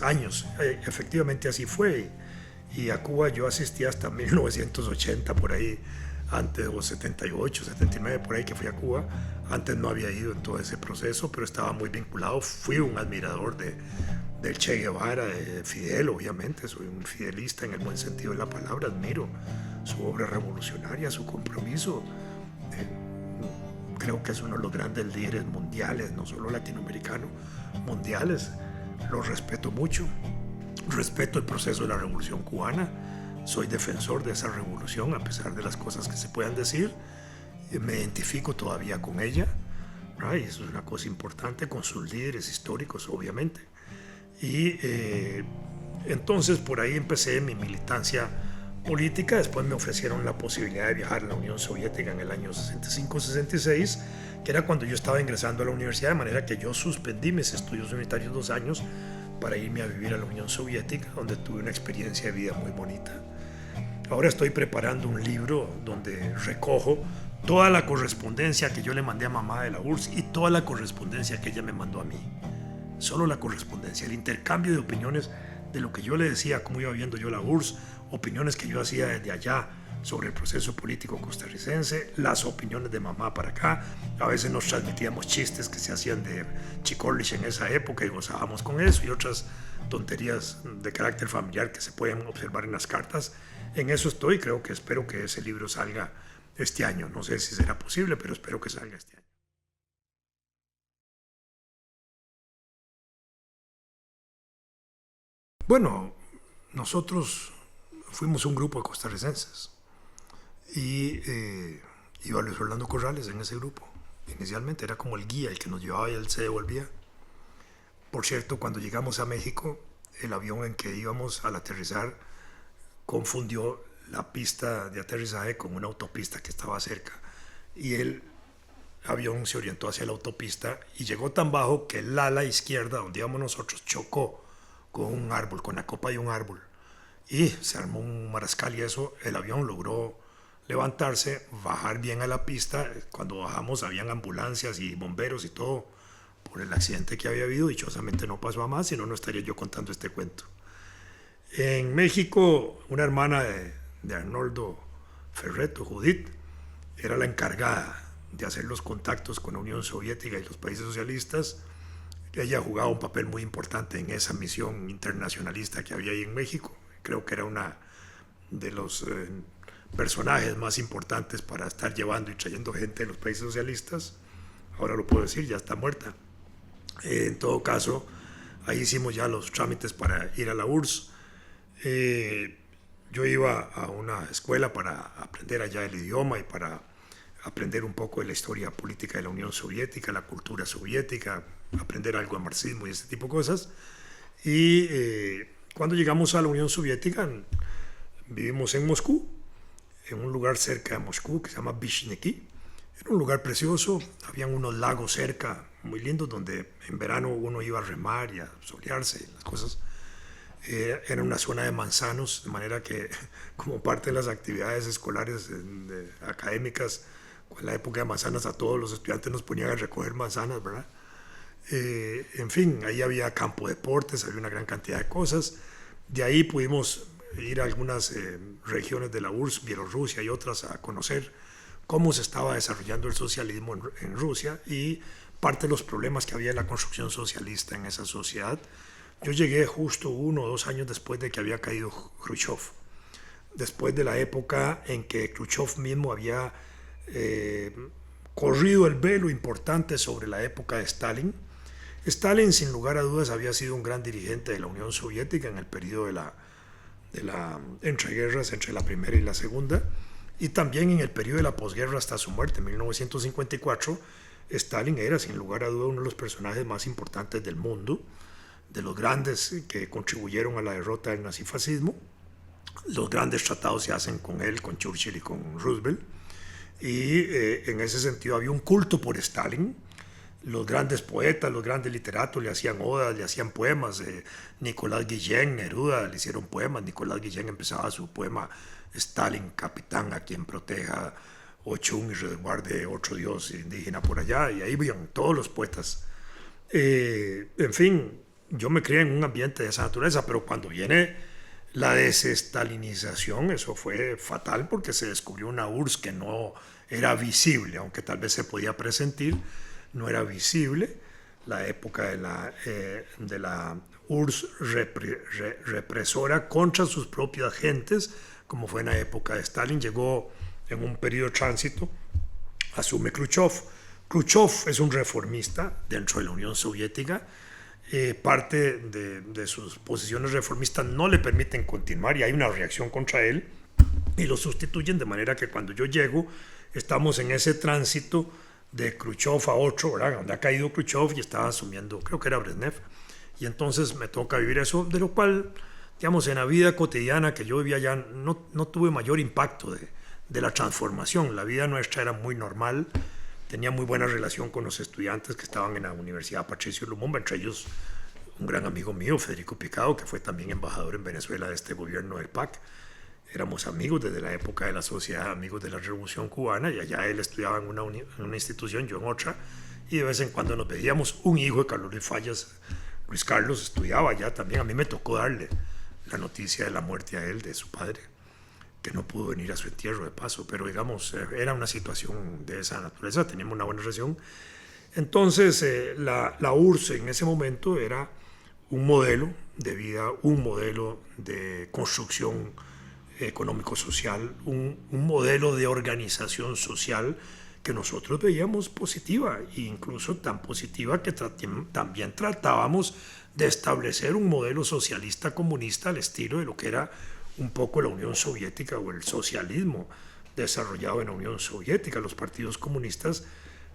años. Efectivamente así fue, y a Cuba yo asistí hasta 1980 por ahí, antes, o 78, 79 por ahí que fui a Cuba. Antes no había ido en todo ese proceso, pero estaba muy vinculado. Fui un admirador del Che Guevara, de Fidel, obviamente. Soy un fidelista en el buen sentido de la palabra. Admiro su obra revolucionaria, su compromiso. Creo que es uno de los grandes líderes mundiales, no solo latinoamericanos, mundiales. Lo respeto mucho. Respeto el proceso de la Revolución Cubana. Soy defensor de esa revolución, a pesar de las cosas que se puedan decir. Me identifico todavía con ella, ¿no? Y eso es una cosa importante, con sus líderes históricos, obviamente. Y entonces por ahí empecé mi militancia política. Después me ofrecieron la posibilidad de viajar a la Unión Soviética en el año 65-66, que era cuando yo estaba ingresando a la universidad, de manera que yo suspendí mis estudios universitarios 2 años para irme a vivir a la Unión Soviética, donde tuve una experiencia de vida muy bonita. Ahora estoy preparando un libro donde recojo toda la correspondencia que yo le mandé a mamá de la URSS y toda la correspondencia que ella me mandó a mí. Solo la correspondencia, el intercambio de opiniones de lo que yo le decía, cómo iba viendo yo la URSS, opiniones que yo hacía desde allá sobre el proceso político costarricense, las opiniones de mamá para acá. A veces nos transmitíamos chistes que se hacían de chicorlich en esa época y gozábamos con eso, y otras tonterías de carácter familiar que se pueden observar en las cartas. En eso estoy, espero que ese libro salga este año. No sé si será posible, pero espero que salga este año. Bueno, nosotros fuimos un grupo de costarricenses y iba Luis Orlando Corrales en ese grupo. Inicialmente era como el guía, el que nos llevaba y él se devolvía. Por cierto, cuando llegamos a México, el avión en que íbamos al aterrizar confundió la pista de aterrizaje con una autopista que estaba cerca, y el avión se orientó hacia la autopista y llegó tan bajo que el ala izquierda, donde íbamos nosotros, chocó con un árbol, con la copa de un árbol, y se armó un marascal, y eso, el avión logró levantarse, bajar bien a la pista. Cuando bajamos habían ambulancias y bomberos y todo por el accidente que había habido. Dichosamente no pasó a más, si no, no estaría yo contando este cuento. En México, una hermana de Arnoldo Ferretto, Judith, era la encargada de hacer los contactos con la Unión Soviética y los países socialistas. Ella jugaba un papel muy importante en esa misión internacionalista que había ahí en México. Creo que era una de los personajes más importantes para estar llevando y trayendo gente de los países socialistas. Ahora lo puedo decir, ya está muerta. En todo caso, ahí hicimos ya los trámites para ir a la URSS. Yo iba a una escuela para aprender allá el idioma y para aprender un poco de la historia política de la Unión Soviética, la cultura soviética, aprender algo de marxismo y ese tipo de cosas. Y cuando llegamos a la Unión Soviética, vivimos en Moscú, en un lugar cerca de Moscú que se llama Vishniki. Era un lugar precioso, habían unos lagos cerca muy lindos donde en verano uno iba a remar y a solearse y las cosas. Era una zona de manzanos, de manera que como parte de las actividades escolares académicas, en la época de manzanas, a todos los estudiantes nos ponían a recoger manzanas, ¿verdad? En fin, ahí había campo de deportes, había una gran cantidad de cosas. De ahí pudimos ir a algunas regiones de la URSS, Bielorrusia y otras, a conocer cómo se estaba desarrollando el socialismo en Rusia y parte de los problemas que había en la construcción socialista en esa sociedad. Yo llegué justo 1 o 2 años después de que había caído Khrushchev, después de la época en que Khrushchev mismo había eh, corrido el velo importante sobre la época de Stalin. Stalin, sin lugar a dudas, había sido un gran dirigente de la Unión Soviética en el periodo de la entreguerras, entre la primera y la segunda, y también en el periodo de la posguerra hasta su muerte en 1954. Stalin era, sin lugar a dudas, uno de los personajes más importantes del mundo, de los grandes que contribuyeron a la derrota del nazifascismo. Los grandes tratados se hacen con él, con Churchill y con Roosevelt, y en ese sentido había un culto por Stalin. Los grandes poetas, los grandes literatos le hacían odas, le hacían poemas. Nicolás Guillén, Neruda, le hicieron poemas. Nicolás Guillén empezaba su poema Stalin, capitán, a quien proteja Ochun y resguarde otro dios indígena por allá. Y ahí iban todos los poetas. En fin, yo me crié en un ambiente de esa naturaleza, pero cuando viene la desestalinización, eso fue fatal porque se descubrió una URSS que no era visible, aunque tal vez se podía presentir, no era visible. La época de la URSS represora contra sus propias gentes, como fue en la época de Stalin, llegó en un periodo de tránsito, asume Khrushchev. Khrushchev es un reformista dentro de la Unión Soviética. Parte de sus posiciones reformistas no le permiten continuar y hay una reacción contra él y lo sustituyen, de manera que cuando yo llego estamos en ese tránsito de Khrushchev a otro, ¿verdad? Donde ha caído Khrushchev y estaba asumiendo, creo que era Brezhnev, y entonces me toca vivir eso, de lo cual, digamos, en la vida cotidiana que yo vivía ya no tuve mayor impacto de la transformación. La vida nuestra era muy normal. Tenía muy buena relación con los estudiantes que estaban en la Universidad Patricio Lumumba, entre ellos un gran amigo mío, Federico Picado, que fue también embajador en Venezuela de este gobierno del PAC. Éramos amigos desde la época de la Sociedad de Amigos de la Revolución Cubana, y allá él estudiaba en una institución, yo en otra, y de vez en cuando nos veíamos. Un hijo de Carlos Luis Fallas, Luis Carlos, estudiaba allá también. A mí me tocó darle la noticia de la muerte a él, de su padre, que no pudo venir a su entierro de paso, pero digamos, era una situación de esa naturaleza, teníamos una buena relación. Entonces, la URSS en ese momento era un modelo de vida, un modelo de construcción económico-social, un modelo de organización social que nosotros veíamos positiva, e incluso tan positiva que también tratábamos de establecer un modelo socialista comunista al estilo de lo que era un poco la Unión Soviética o el socialismo desarrollado en la Unión Soviética. Los partidos comunistas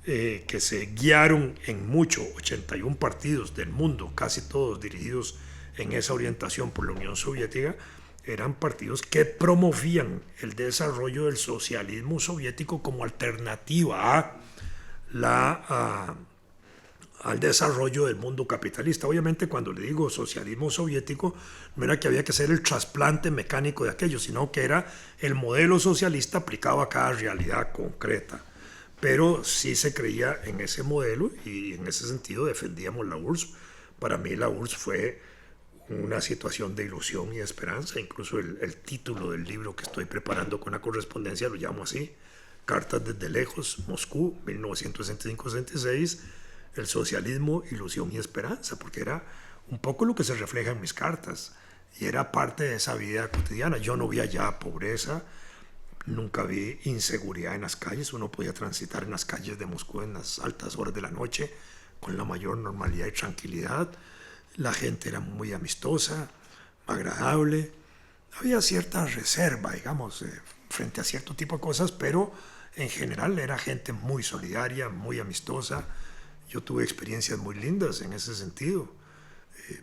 que se guiaron en mucho, 81 partidos del mundo, casi todos dirigidos en esa orientación por la Unión Soviética, eran partidos que promovían el desarrollo del socialismo soviético como alternativa al desarrollo del mundo capitalista. Obviamente, cuando le digo socialismo soviético, no era que había que hacer el trasplante mecánico de aquello, sino que era el modelo socialista aplicado a cada realidad concreta. Pero sí se creía en ese modelo y en ese sentido defendíamos la URSS. Para mí la URSS fue una situación de ilusión y esperanza. Incluso el título del libro que estoy preparando con la correspondencia lo llamo así: Cartas desde lejos, Moscú, 1965-66, el socialismo, ilusión y esperanza, porque era un poco lo que se refleja en mis cartas y era parte de esa vida cotidiana. Yo no vi allá pobreza, nunca vi inseguridad en las calles. Uno podía transitar en las calles de Moscú en las altas horas de la noche con la mayor normalidad y tranquilidad. La gente era muy amistosa, agradable. Había cierta reserva, digamos, frente a cierto tipo de cosas, pero en general era gente muy solidaria, muy amistosa. Yo tuve experiencias muy lindas en ese sentido.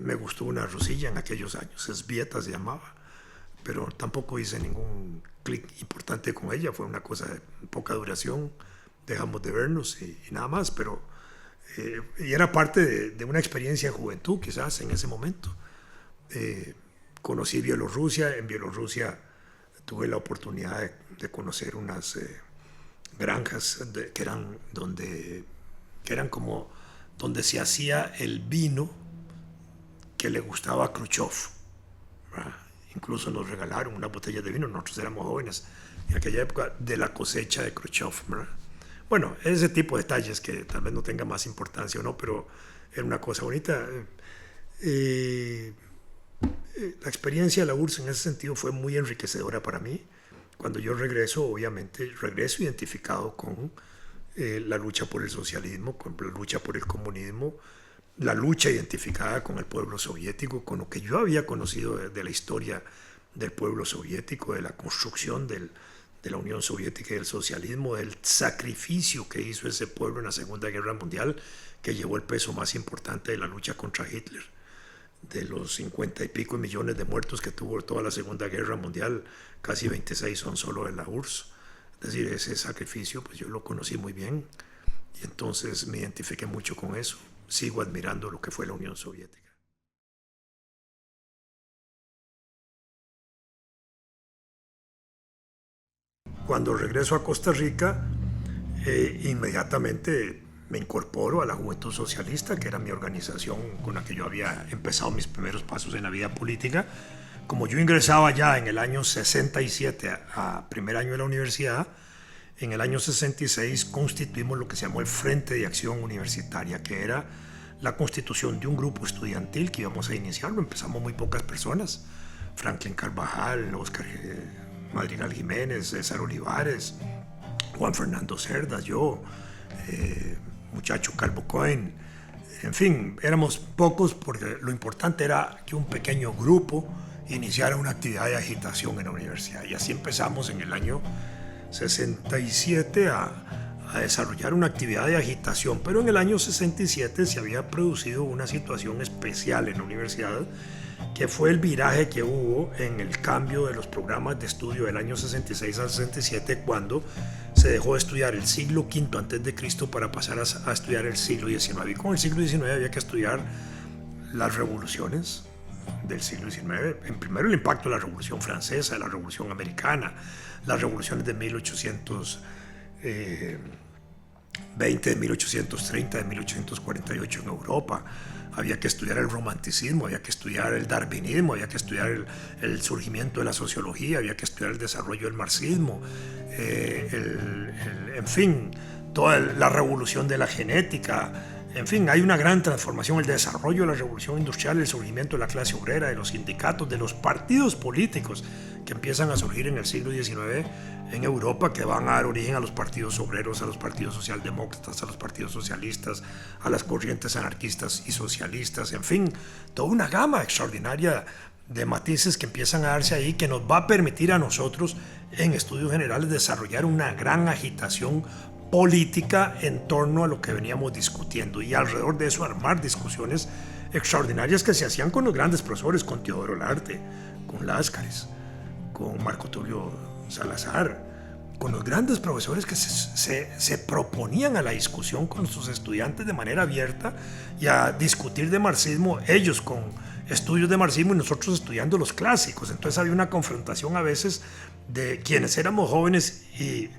Me gustó una rusilla en aquellos años, Svieta se llamaba, pero tampoco hice ningún clic importante con ella. Fue una cosa de poca duración, dejamos de vernos y nada más, pero y era parte de una experiencia de juventud quizás en ese momento. Conocí Bielorrusia. En Bielorrusia tuve la oportunidad de conocer unas granjas que eran como donde se hacía el vino que le gustaba a Khrushchev, ¿verdad? Incluso nos regalaron una botella de vino, nosotros éramos jóvenes en aquella época, de la cosecha de Khrushchev, ¿verdad? Bueno, ese tipo de detalles que tal vez no tenga más importancia o no, pero era una cosa bonita. Eh, la experiencia de la URSS en ese sentido fue muy enriquecedora para mí. Cuando yo regreso, obviamente, regreso identificado con la lucha por el socialismo, con la lucha por el comunismo, la lucha identificada con el pueblo soviético, con lo que yo había conocido de la historia del pueblo soviético, de la construcción de la Unión Soviética y del socialismo, del sacrificio que hizo ese pueblo en la Segunda Guerra Mundial, que llevó el peso más importante de la lucha contra Hitler. De los 50 y pico millones de muertos que tuvo toda la Segunda Guerra Mundial, casi 26 son solo de la URSS. Es decir, ese sacrificio, pues yo lo conocí muy bien y entonces me identifiqué mucho con eso. Sigo admirando lo que fue la Unión Soviética. Cuando regreso a Costa Rica, inmediatamente me incorporo a la Juventud Socialista, que era mi organización con la que yo había empezado mis primeros pasos en la vida política. Como yo ingresaba ya en el año 67 a primer año de la universidad, en el año 66 constituimos lo que se llamó el Frente de Acción Universitaria, que era la constitución de un grupo estudiantil que íbamos a iniciarlo. Empezamos muy pocas personas: Franklin Carvajal, Oscar Madrigal Jiménez, César Olivares, Juan Fernando Cerdas, yo, muchacho Calvo Cohen. En fin, éramos pocos porque lo importante era que un pequeño grupo iniciara una actividad de agitación en la universidad. Y así empezamos en el año 67 a desarrollar una actividad de agitación, pero en el año 67 se había producido una situación especial en la universidad, que fue el viraje que hubo en el cambio de los programas de estudio del año 66 al 67, cuando se dejó de estudiar el siglo V antes de Cristo para pasar a estudiar el siglo XIX. Y con el siglo XIX había que estudiar las revoluciones del siglo XIX. En primero, el impacto de la Revolución Francesa, de la Revolución Americana, las revoluciones de 1820, de 1830, de 1848 en Europa. Había que estudiar el romanticismo, había que estudiar el darwinismo, había que estudiar el surgimiento de la sociología, había que estudiar el desarrollo del marxismo, en fin, toda la revolución de la genética. En fin, hay una gran transformación, el desarrollo de la revolución industrial, el surgimiento de la clase obrera, de los sindicatos, de los partidos políticos que empiezan a surgir en el siglo XIX en Europa, que van a dar origen a los partidos obreros, a los partidos socialdemócratas, a los partidos socialistas, a las corrientes anarquistas y socialistas. En fin, toda una gama extraordinaria de matices que empiezan a darse ahí, que nos va a permitir a nosotros en estudios generales desarrollar una gran agitación política en torno a lo que veníamos discutiendo, y alrededor de eso armar discusiones extraordinarias que se hacían con los grandes profesores, con Teodoro Larte, con Láscares, con Marco Tulio Salazar, con los grandes profesores que se proponían a la discusión con sus estudiantes de manera abierta y a discutir de marxismo, ellos con estudios de marxismo y nosotros estudiando los clásicos. Entonces había una confrontación a veces de quienes éramos jóvenes y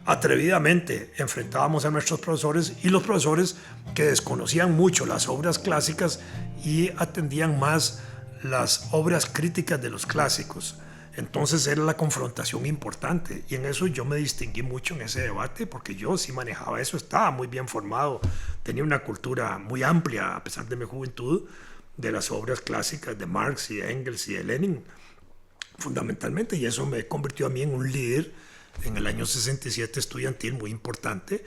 atrevidamente enfrentábamos a nuestros profesores, y los profesores que desconocían mucho las obras clásicas y atendían más las obras críticas de los clásicos. Entonces era la confrontación importante, y en eso yo me distinguí mucho en ese debate, porque yo sí manejaba eso, estaba muy bien formado, tenía una cultura muy amplia a pesar de mi juventud de las obras clásicas de Marx y de Engels y de Lenin fundamentalmente, y eso me convirtió a mí en un líder en el año 67 estudiantil muy importante.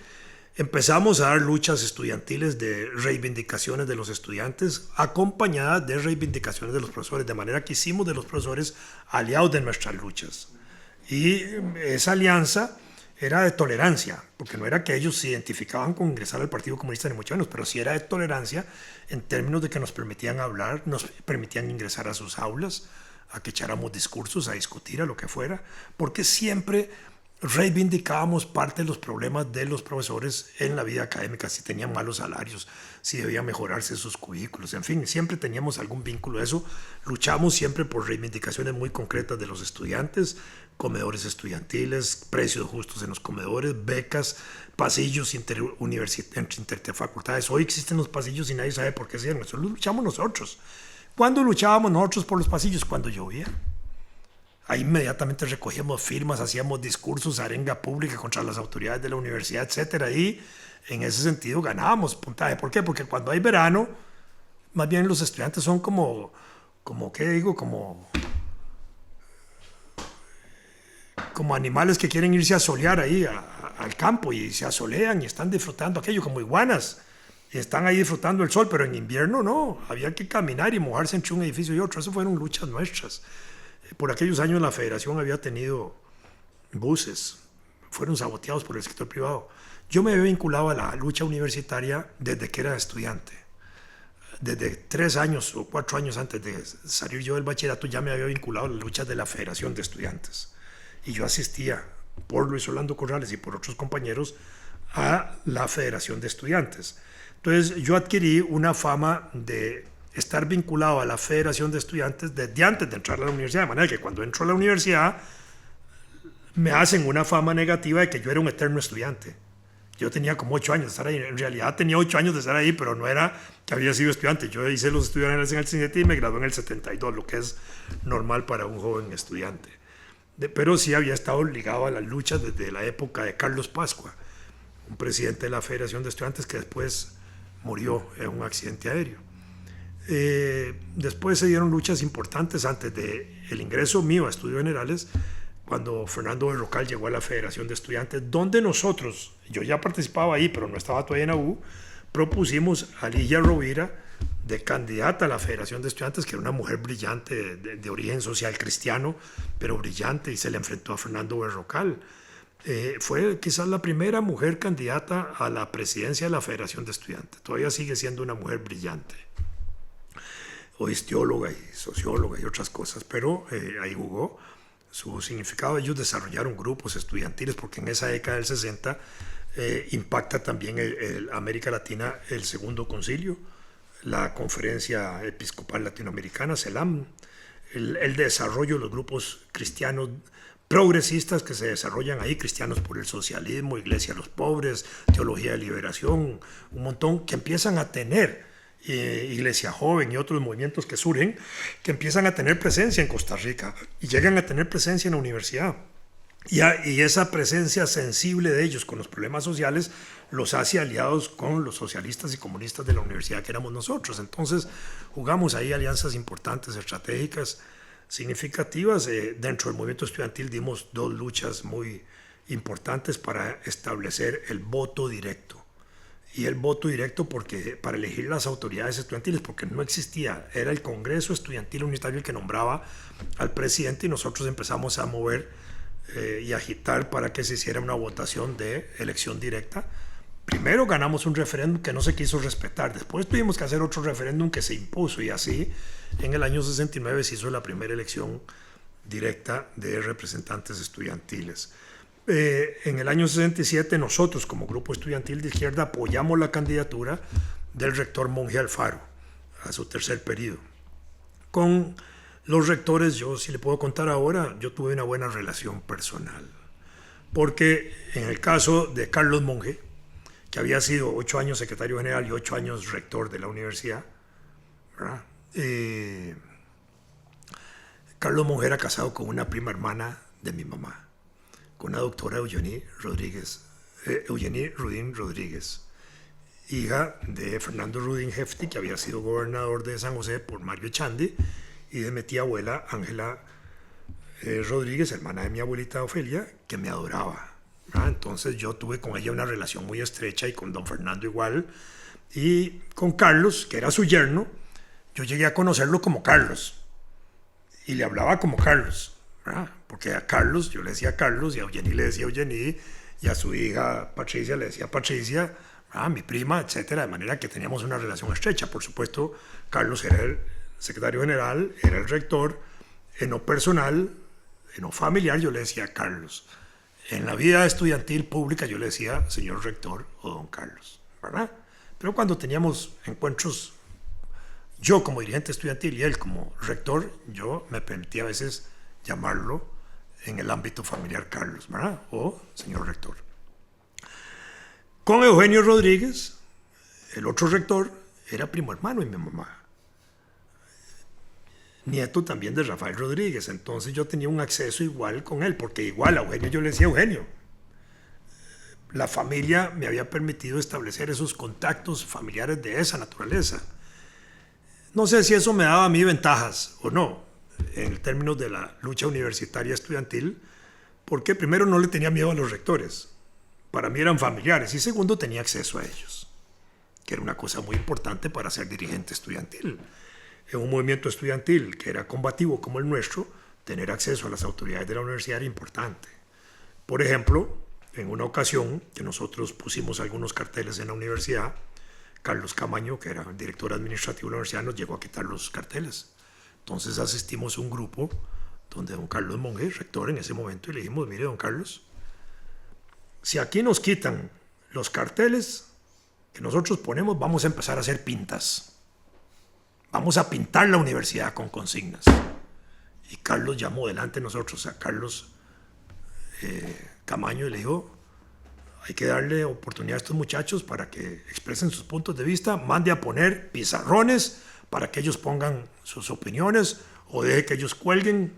Empezamos a dar luchas estudiantiles de reivindicaciones de los estudiantes, acompañadas de reivindicaciones de los profesores, de manera que hicimos de los profesores aliados de nuestras luchas. Y esa alianza era de tolerancia, porque no era que ellos se identificaban con ingresar al Partido Comunista ni mucho menos, pero sí era de tolerancia en términos de que nos permitían hablar, nos permitían ingresar a sus aulas, a que echáramos discursos, a discutir, a lo que fuera, porque siempre reivindicábamos parte de los problemas de los profesores en la vida académica, si tenían malos salarios, si debían mejorarse sus cubículos, en fin, siempre teníamos algún vínculo de eso. Luchamos siempre por reivindicaciones muy concretas de los estudiantes, comedores estudiantiles, precios justos en los comedores, becas, pasillos entre interfacultades. Hoy existen los pasillos y nadie sabe por qué se eso lo luchamos nosotros. ¿Cuándo luchábamos nosotros por los pasillos? Cuando llovía. Ahí inmediatamente recogíamos firmas, hacíamos discursos, arenga pública contra las autoridades de la universidad, etc. Y en ese sentido ganábamos puntaje. ¿Por qué? Porque cuando hay verano, más bien los estudiantes son ¿qué digo? Como animales que quieren irse a solear ahí al campo y se asolean y están disfrutando aquello como iguanas. Y están ahí disfrutando el sol, pero en invierno no, había que caminar y mojarse entre un edificio y otro. Eso fueron luchas nuestras. Por aquellos años la federación había tenido buses, fueron saboteados por el sector privado. Yo me había vinculado a la lucha universitaria desde que era estudiante. Desde 3 años o 4 años antes de salir yo del bachillerato ya me había vinculado a las luchas de la Federación de Estudiantes. Y yo asistía por Luis Orlando Corrales y por otros compañeros a la Federación de Estudiantes. Entonces yo adquirí una fama de estar vinculado a la Federación de Estudiantes desde antes de entrar a la universidad, de manera que cuando entro a la universidad me hacen una fama negativa de que yo era un eterno estudiante. Yo tenía como 8 años de estar ahí, en realidad tenía 8 años de estar ahí, pero no era que había sido estudiante. Yo hice los estudios generales en el 67 y me gradué en el 72, lo que es normal para un joven estudiante. Pero sí había estado ligado a las luchas desde la época de Carlos Pascua, un presidente de la Federación de Estudiantes que después murió en un accidente aéreo. Después se dieron luchas importantes antes del ingreso mío a estudios generales, cuando Fernando Berrocal llegó a la Federación de Estudiantes, donde nosotros, yo ya participaba ahí, pero no estaba todavía en la U, propusimos a Ligia Rovira de candidata a la Federación de Estudiantes, que era una mujer brillante, de origen social cristiano, pero brillante, y se le enfrentó a Fernando Berrocal. Fue quizás la primera mujer candidata a la presidencia de la Federación de Estudiantes. Todavía sigue siendo una mujer brillante. Hoy es teóloga y socióloga y otras cosas, pero ahí jugó su significado. Ellos desarrollaron grupos estudiantiles porque en esa década del 60 impacta también América Latina el Segundo Concilio, la Conferencia Episcopal Latinoamericana, CELAM, el desarrollo de los grupos cristianos progresistas que se desarrollan ahí, Cristianos por el Socialismo, Iglesia a los Pobres, Teología de Liberación, un montón que empiezan a tener, Iglesia Joven y otros movimientos que surgen, que empiezan a tener presencia en Costa Rica y llegan a tener presencia en la universidad. Y esa presencia sensible de ellos con los problemas sociales los hace aliados con los socialistas y comunistas de la universidad que éramos nosotros. Entonces jugamos ahí alianzas importantes, estratégicas, significativas. Dentro del movimiento estudiantil dimos 2 luchas muy importantes para establecer el voto directo. Y el voto directo para elegir las autoridades estudiantiles, porque no existía, era el Congreso Estudiantil Unitario el que nombraba al presidente y nosotros empezamos a mover y agitar para que se hiciera una votación de elección directa. Primero ganamos un referéndum que no se quiso respetar, después tuvimos que hacer otro referéndum que se impuso y así en el año 69 se hizo la primera elección directa de representantes estudiantiles. En el año 67 nosotros como grupo estudiantil de izquierda apoyamos la candidatura del rector Monje Alfaro a su 3er periodo. Con los rectores, yo si le puedo contar ahora, yo tuve una buena relación personal, porque en el caso de Carlos Monje, que había sido 8 años secretario general y 8 años rector de la universidad, ¿verdad? Carlos Monje era casado con una prima hermana de mi mamá, con una doctora Eugenie Rudín Rodríguez, hija de Fernando Rudín Hefti, que había sido gobernador de San José por Mario Echandi, y de mi tía abuela Ángela Rodríguez, hermana de mi abuelita Ofelia, que me adoraba. Entonces yo tuve con ella una relación muy estrecha y con don Fernando igual. Y con Carlos, que era su yerno, yo llegué a conocerlo como Carlos y le hablaba como Carlos, ¿verdad? Porque a Carlos yo le decía Carlos y a Eugenie le decía Eugenie y a su hija Patricia le decía Patricia, ¿verdad? Mi prima, etcétera, de manera que teníamos una relación estrecha. Por supuesto, Carlos era el secretario general, era el rector. En lo personal, en lo familiar, yo le decía Carlos. En la vida estudiantil pública yo le decía señor rector o don Carlos, ¿verdad? Pero cuando teníamos encuentros, yo como dirigente estudiantil y él como rector, yo me permitía a veces llamarlo en el ámbito familiar Carlos, ¿verdad? O señor rector. Con Eugenio Rodríguez, el otro rector, era primo hermano de mi mamá, nieto también de Rafael Rodríguez. Entonces yo tenía un acceso igual con él, porque igual a Eugenio yo le decía Eugenio. La familia me había permitido establecer esos contactos familiares de esa naturaleza. No sé si eso me daba a mí ventajas o no, en términos de la lucha universitaria estudiantil, porque primero no le tenía miedo a los rectores. Para mí eran familiares y segundo tenía acceso a ellos, que era una cosa muy importante para ser dirigente estudiantil. En un movimiento estudiantil que era combativo como el nuestro, tener acceso a las autoridades de la universidad era importante. Por ejemplo, en una ocasión que nosotros pusimos algunos carteles en la universidad, Carlos Camaño, que era el director administrativo de la universidad, nos llegó a quitar los carteles. Entonces asistimos a un grupo donde don Carlos Monge, rector en ese momento, y le dijimos, mire, don Carlos, si aquí nos quitan los carteles que nosotros ponemos, vamos a empezar a hacer pintas. Vamos a pintar la universidad con consignas. Y Carlos llamó delante de nosotros a Carlos Camaño y le dijo, hay que darle oportunidad a estos muchachos para que expresen sus puntos de vista, mande a poner pizarrones para que ellos pongan sus opiniones o deje que ellos cuelguen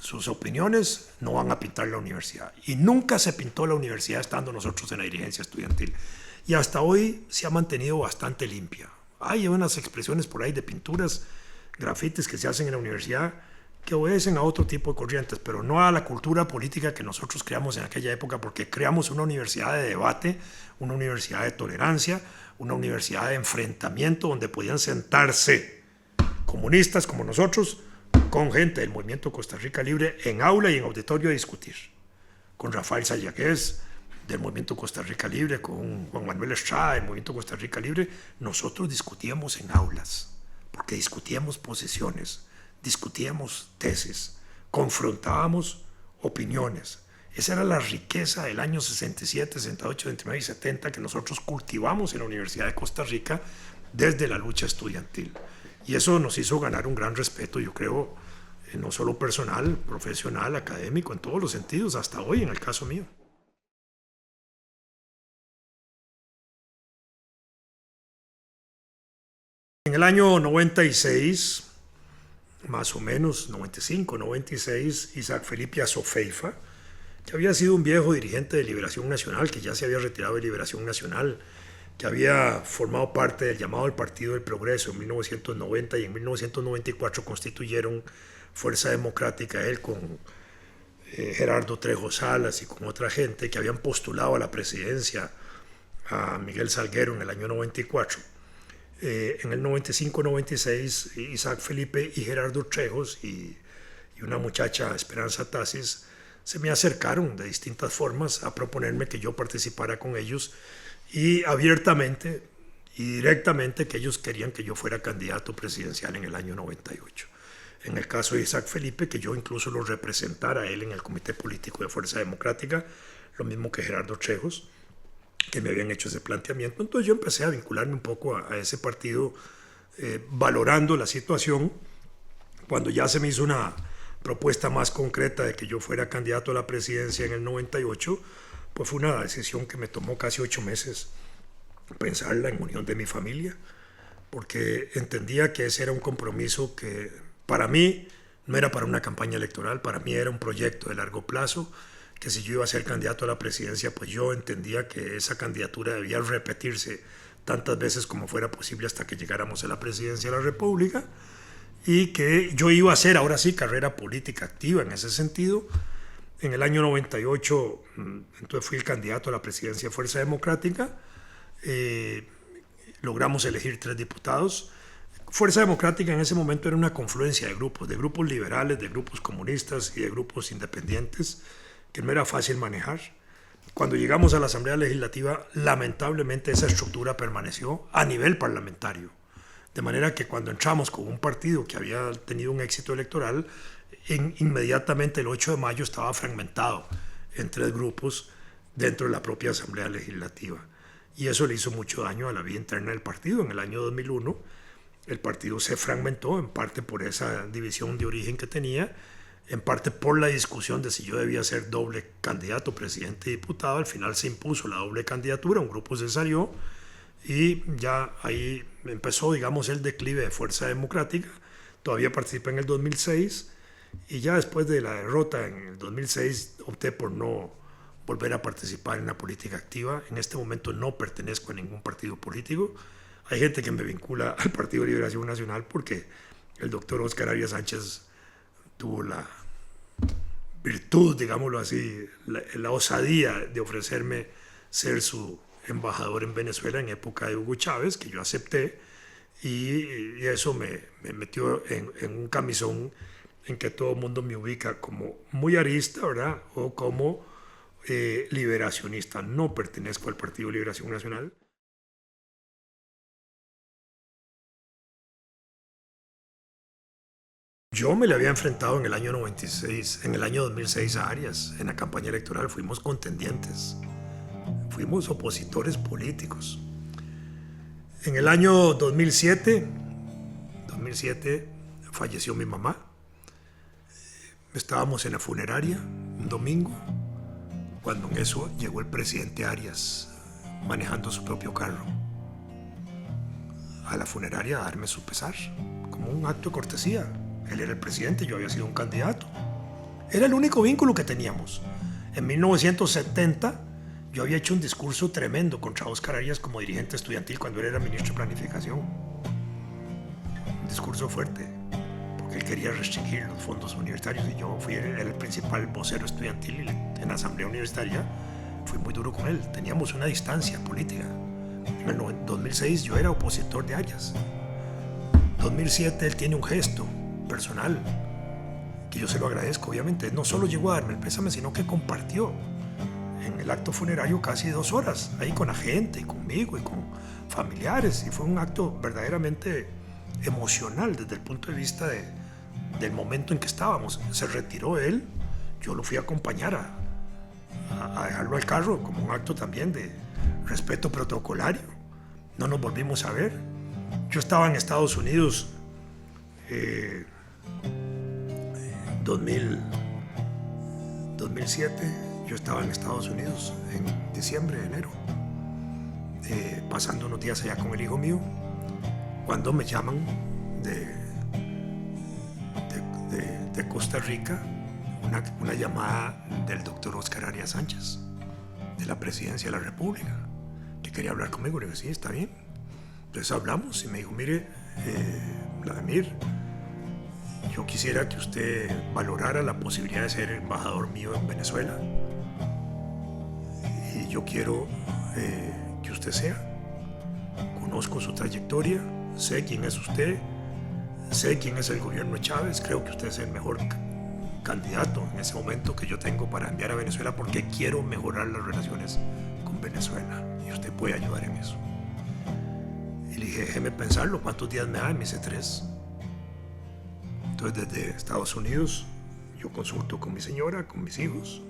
sus opiniones, no van a pintar la universidad. Y nunca se pintó la universidad estando nosotros en la dirigencia estudiantil. Y hasta hoy se ha mantenido bastante limpia. Hay unas expresiones por ahí de pinturas, grafitis que se hacen en la universidad que obedecen a otro tipo de corrientes, pero no a la cultura política que nosotros creamos en aquella época, porque creamos una universidad de debate, una universidad de tolerancia, una universidad de enfrentamiento donde podían sentarse comunistas como nosotros con gente del movimiento Costa Rica Libre en aula y en auditorio a discutir. Con Rafael Sayagués del movimiento Costa Rica Libre, con Juan Manuel Estrada del movimiento Costa Rica Libre, nosotros discutíamos en aulas, porque discutíamos posiciones, discutíamos tesis, confrontábamos opiniones. Esa era la riqueza del año 67, 68, 69 y 70 que nosotros cultivamos en la Universidad de Costa Rica desde la lucha estudiantil. Y eso nos hizo ganar un gran respeto, yo creo, no solo personal, profesional, académico, en todos los sentidos, hasta hoy en el caso mío. En el año 96, más o menos, 95, 96, Isaac Felipe Azofeifa, que había sido un viejo dirigente de Liberación Nacional, que ya se había retirado de Liberación Nacional, que había formado parte del llamado del Partido del Progreso en 1990 y en 1994 constituyeron Fuerza Democrática, él con Gerardo Trejo Salas y con otra gente que habían postulado a la presidencia a Miguel Salguero en el año 94. En el 95-96, Isaac Felipe y Gerardo Trejos y una muchacha, Esperanza Tasis, se me acercaron de distintas formas a proponerme que yo participara con ellos y abiertamente y directamente que ellos querían que yo fuera candidato presidencial en el año 98. En el caso de Isaac Felipe, que yo incluso lo representara a él en el Comité Político de Fuerza Democrática, lo mismo que Gerardo Trejos, que me habían hecho ese planteamiento. Entonces yo empecé a vincularme un poco a ese partido, valorando la situación. Cuando ya se me hizo una propuesta más concreta de que yo fuera candidato a la presidencia en el 98, pues fue una decisión que me tomó casi 8 meses pensarla en unión de mi familia, porque entendía que ese era un compromiso que para mí no era para una campaña electoral, para mí era un proyecto de largo plazo, que si yo iba a ser candidato a la presidencia, pues yo entendía que esa candidatura debía repetirse tantas veces como fuera posible hasta que llegáramos a la presidencia de la República, y que yo iba a hacer ahora sí carrera política activa en ese sentido. En el año 98 entonces fui el candidato a la presidencia de Fuerza Democrática, logramos elegir 3 diputados. Fuerza Democrática en ese momento era una confluencia de grupos liberales, de grupos comunistas y de grupos independientes, que no era fácil manejar. Cuando llegamos a la Asamblea Legislativa, lamentablemente esa estructura permaneció a nivel parlamentario. De manera que cuando entramos con un partido que había tenido un éxito electoral, inmediatamente el 8 de mayo estaba fragmentado en 3 grupos dentro de la propia Asamblea Legislativa. Y eso le hizo mucho daño a la vida interna del partido. En el año 2001, el partido se fragmentó, en parte por esa división de origen que tenía, en parte por la discusión de si yo debía ser doble candidato, presidente y diputado. Al final se impuso la doble candidatura, un grupo se salió y ya ahí empezó, digamos, el declive de Fuerza Democrática. Todavía participé en el 2006 y ya después de la derrota en el 2006 opté por no volver a participar en la política activa. En este momento no pertenezco a ningún partido político. Hay gente que me vincula al Partido de Liberación Nacional porque el doctor Óscar Arias Sánchez tuvo la virtud, digámoslo así, la osadía de ofrecerme ser su embajador en Venezuela en época de Hugo Chávez, que yo acepté, y eso me metió en un camisón en que todo el mundo me ubica como muy arista, ¿verdad? O como liberacionista. No pertenezco al Partido de Liberación Nacional. Yo me le había enfrentado en el año 96, en el año 2006 a Arias, en la campaña electoral. Fuimos contendientes, fuimos opositores políticos. En el año 2007 falleció mi mamá. Estábamos en la funeraria un domingo, cuando en eso llegó el presidente Arias manejando su propio carro a la funeraria a darme su pesar, como un acto de cortesía. Él era el presidente, yo había sido un candidato. Era el único vínculo que teníamos. En 1970 yo había hecho un discurso tremendo contra Óscar Arias como dirigente estudiantil cuando él era ministro de Planificación. Un discurso fuerte, porque él quería restringir los fondos universitarios y yo era el principal vocero estudiantil en la asamblea universitaria. Fui muy duro con él, teníamos una distancia política. En el 2006 yo era opositor de Arias. En 2007 él tiene un gesto personal que yo se lo agradezco, obviamente. No solo llegó a darme el pésame, sino que compartió en el acto funerario casi 2 horas, ahí con la gente, conmigo y con familiares, y fue un acto verdaderamente emocional desde el punto de vista del momento en que estábamos. Se retiró él, yo lo fui a acompañar a dejarlo al carro como un acto también de respeto protocolario. No nos volvimos a ver. Yo estaba en Estados Unidos 2007, yo estaba en Estados Unidos en diciembre, enero, pasando unos días allá con el hijo mío, cuando me llaman de Costa Rica, una llamada del doctor Óscar Arias Sánchez, de la Presidencia de la República, que quería hablar conmigo. Le dije, sí, está bien. Entonces hablamos y me dijo, mire, Vladimir, yo quisiera que usted valorara la posibilidad de ser embajador mío en Venezuela, y yo quiero que usted sea. Conozco su trayectoria, sé quién es usted, sé quién es el gobierno de Chávez, creo que usted es el mejor candidato en ese momento que yo tengo para enviar a Venezuela, porque quiero mejorar las relaciones con Venezuela y usted puede ayudar en eso. Y le dije, déjeme pensarlo, ¿cuántos días me da? Y me dice 3. Entonces desde Estados Unidos yo consulto con mi señora, con mis hijos.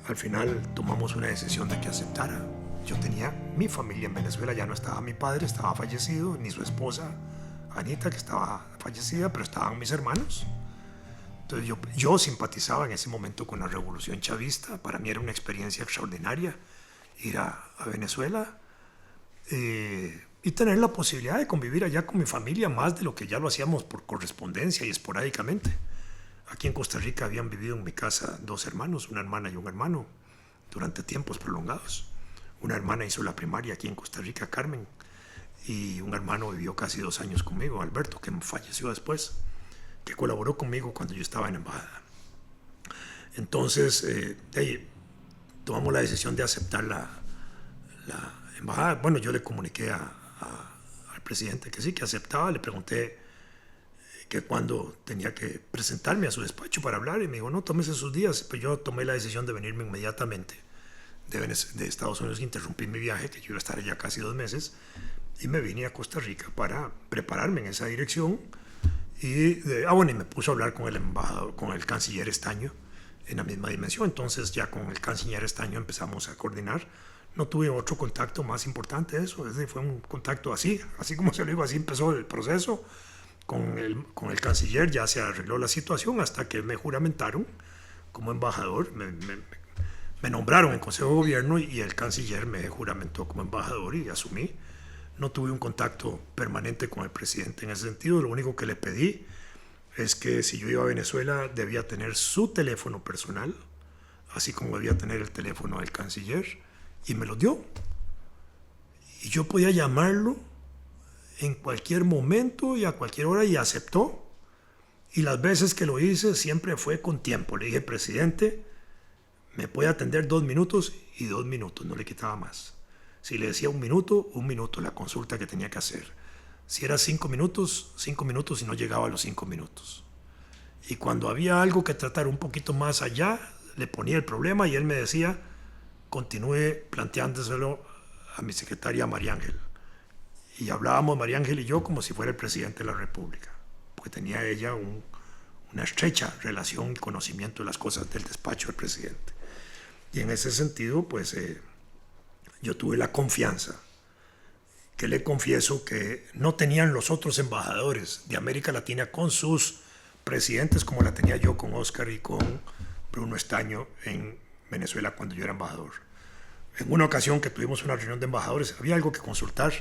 Al final tomamos una decisión de que aceptara. Yo tenía mi familia en Venezuela, ya no estaba mi padre, estaba fallecido, ni su esposa Anita, que estaba fallecida, pero estaban mis hermanos. Entonces yo simpatizaba en ese momento con la revolución chavista. Para mí era una experiencia extraordinaria ir a Venezuela y tener la posibilidad de convivir allá con mi familia, más de lo que ya lo hacíamos por correspondencia y esporádicamente. Aquí en Costa Rica habían vivido en mi casa 2 hermanos, una hermana y un hermano, durante tiempos prolongados. Una hermana hizo la primaria aquí en Costa Rica, Carmen, y un hermano vivió casi 2 años conmigo, Alberto, que falleció después, que colaboró conmigo cuando yo estaba en la embajada. Entonces, tomamos la decisión de aceptar la embajada. Bueno, yo le comuniqué al presidente que sí, que aceptaba. Le pregunté que cuándo tenía que presentarme a su despacho para hablar, y me dijo, no, tómese sus días. Pero yo tomé la decisión de venirme inmediatamente de Estados Unidos, interrumpí mi viaje, que yo iba a estar allá casi 2 meses, y me vine a Costa Rica para prepararme en esa dirección. Y me puso a hablar con el embajador, con el canciller Estaño, en la misma dimensión. Entonces ya con el canciller Estaño empezamos a coordinar. No tuve otro contacto más importante de eso. Ese fue un contacto así como se lo digo, así empezó el proceso. Con el canciller ya se arregló la situación hasta que me juramentaron como embajador. Me nombraron en Consejo de Gobierno y el canciller me juramentó como embajador y asumí. No tuve un contacto permanente con el presidente en ese sentido. Lo único que le pedí es que si yo iba a Venezuela debía tener su teléfono personal, así como debía tener el teléfono del canciller, y me lo dio. Y yo podía llamarlo en cualquier momento y a cualquier hora, y aceptó. Y las veces que lo hice siempre fue con tiempo. Le dije, presidente, me puede atender 2 minutos, y 2 minutos, no le quitaba más. Si le decía 1 minuto, la consulta que tenía que hacer. Si era 5 minutos, 5 minutos, y no llegaba a los 5 minutos. Y cuando había algo que tratar un poquito más allá, le ponía el problema y él me decía, continúe planteándoselo a mi secretaria María Ángel. Y hablábamos María Ángel y yo como si fuera el presidente de la República, porque tenía ella una estrecha relación y conocimiento de las cosas del despacho del presidente. Y en ese sentido, pues yo tuve la confianza, que le confieso que no tenían los otros embajadores de América Latina con sus presidentes como la tenía yo con Oscar y con Bruno Estaño en Venezuela cuando yo era embajador. En una ocasión que tuvimos una reunión de embajadores, había algo que consultar